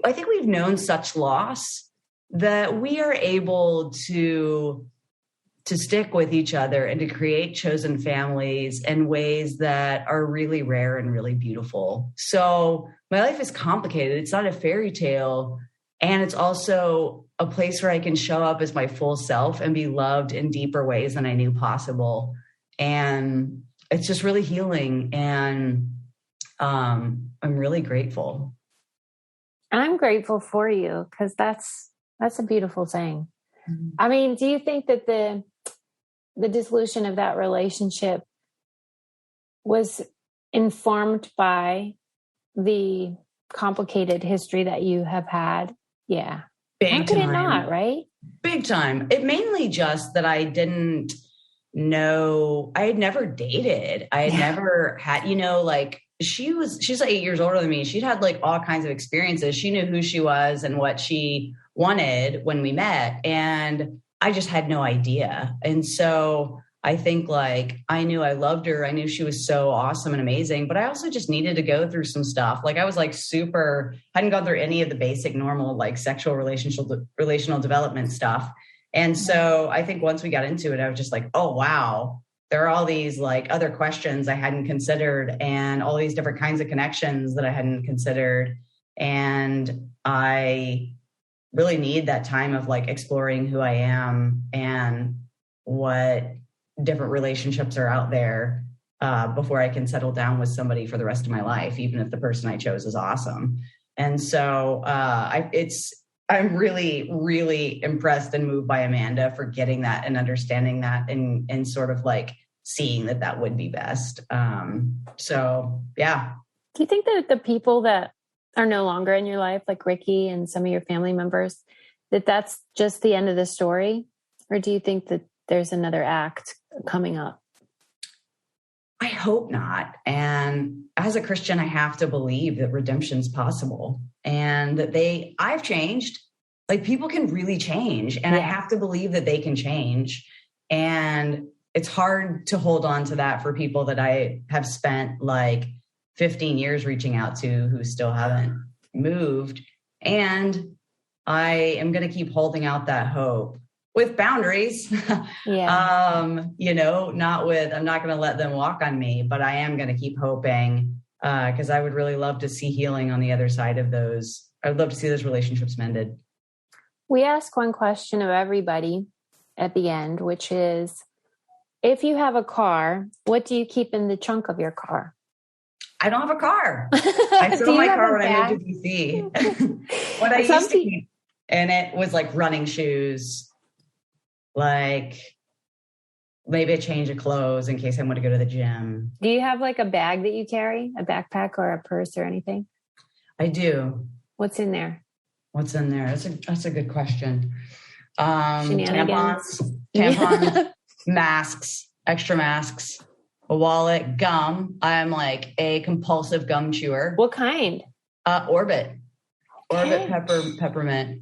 I think we've known such loss that we are able to stick with each other and to create chosen families in ways that are really rare and really beautiful. So my life is complicated. It's not a fairy tale. And it's also a place where I can show up as my full self and be loved in deeper ways than I knew possible. And it's just really healing. And I'm really grateful. I'm grateful for you, because that's a beautiful thing. Mm-hmm. I mean, do you think that the dissolution of that relationship was informed by the complicated history that you have had? Yeah. How could it not, right? Big time. It mainly just that I didn't know, I had never dated. I had never had, like, she's like 8 years older than me. She'd had like all kinds of experiences. She knew who she was and what she wanted when we met. And I just had no idea. And so I think like I knew I loved her. I knew she was so awesome and amazing, but I also just needed to go through some stuff. Like I was like hadn't gone through any of the basic normal like sexual relational development stuff. And so I think once we got into it, I was just like, oh, wow, there are all these like other questions I hadn't considered and all these different kinds of connections that I hadn't considered. And I really need that time of like exploring who I am and what different relationships are out there before I can settle down with somebody for the rest of my life, even if the person I chose is awesome. And so I'm really, really impressed and moved by Amanda for getting that and understanding that and sort of like seeing that would be best. So, yeah. Do you think that the people that are no longer in your life, like Ricky and some of your family members, that's just the end of the story? Or do you think that there's another act coming up? I hope not. And as a Christian, I have to believe that redemption's possible and that I've changed. Like people can really change. And I have to believe that they can change. And it's hard to hold on to that for people that I have spent like 15 years reaching out to who still haven't moved. And I am going to keep holding out that hope with boundaries. I'm not going to let them walk on me, but I am going to keep hoping because I would really love to see healing on the other side of those. I'd love to see those relationships mended. We ask one question of everybody at the end, which is, if you have a car, what do you keep in the trunk of your car? I don't have a car. I sold my car when I moved to DC. What I used to keep in it was like running shoes, like maybe a change of clothes in case I want to go to the gym. Do you have like a bag that you carry, a backpack or a purse or anything? I do. What's in there? What's in there? That's a good question. Shenanigans. Tampons, masks, extra masks, a wallet, gum. I'm like a compulsive gum chewer. What kind? Orbit peppermint.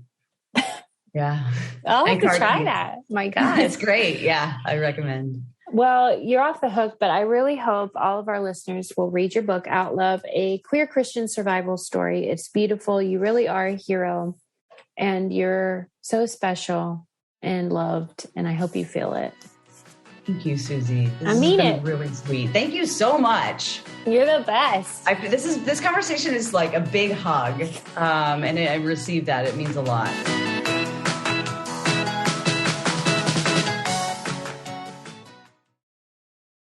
Yeah. I'll have to try that. My God. It's great. Yeah, I recommend. Well, you're off the hook, but I really hope all of our listeners will read your book, Out Love, a queer Christian survival story. It's beautiful. You really are a hero and you're so special and loved. And I hope you feel it. Thank you, Susie. I mean it. Really sweet. Thank you so much. You're the best. This conversation is like a big hug. And I received that. It means a lot.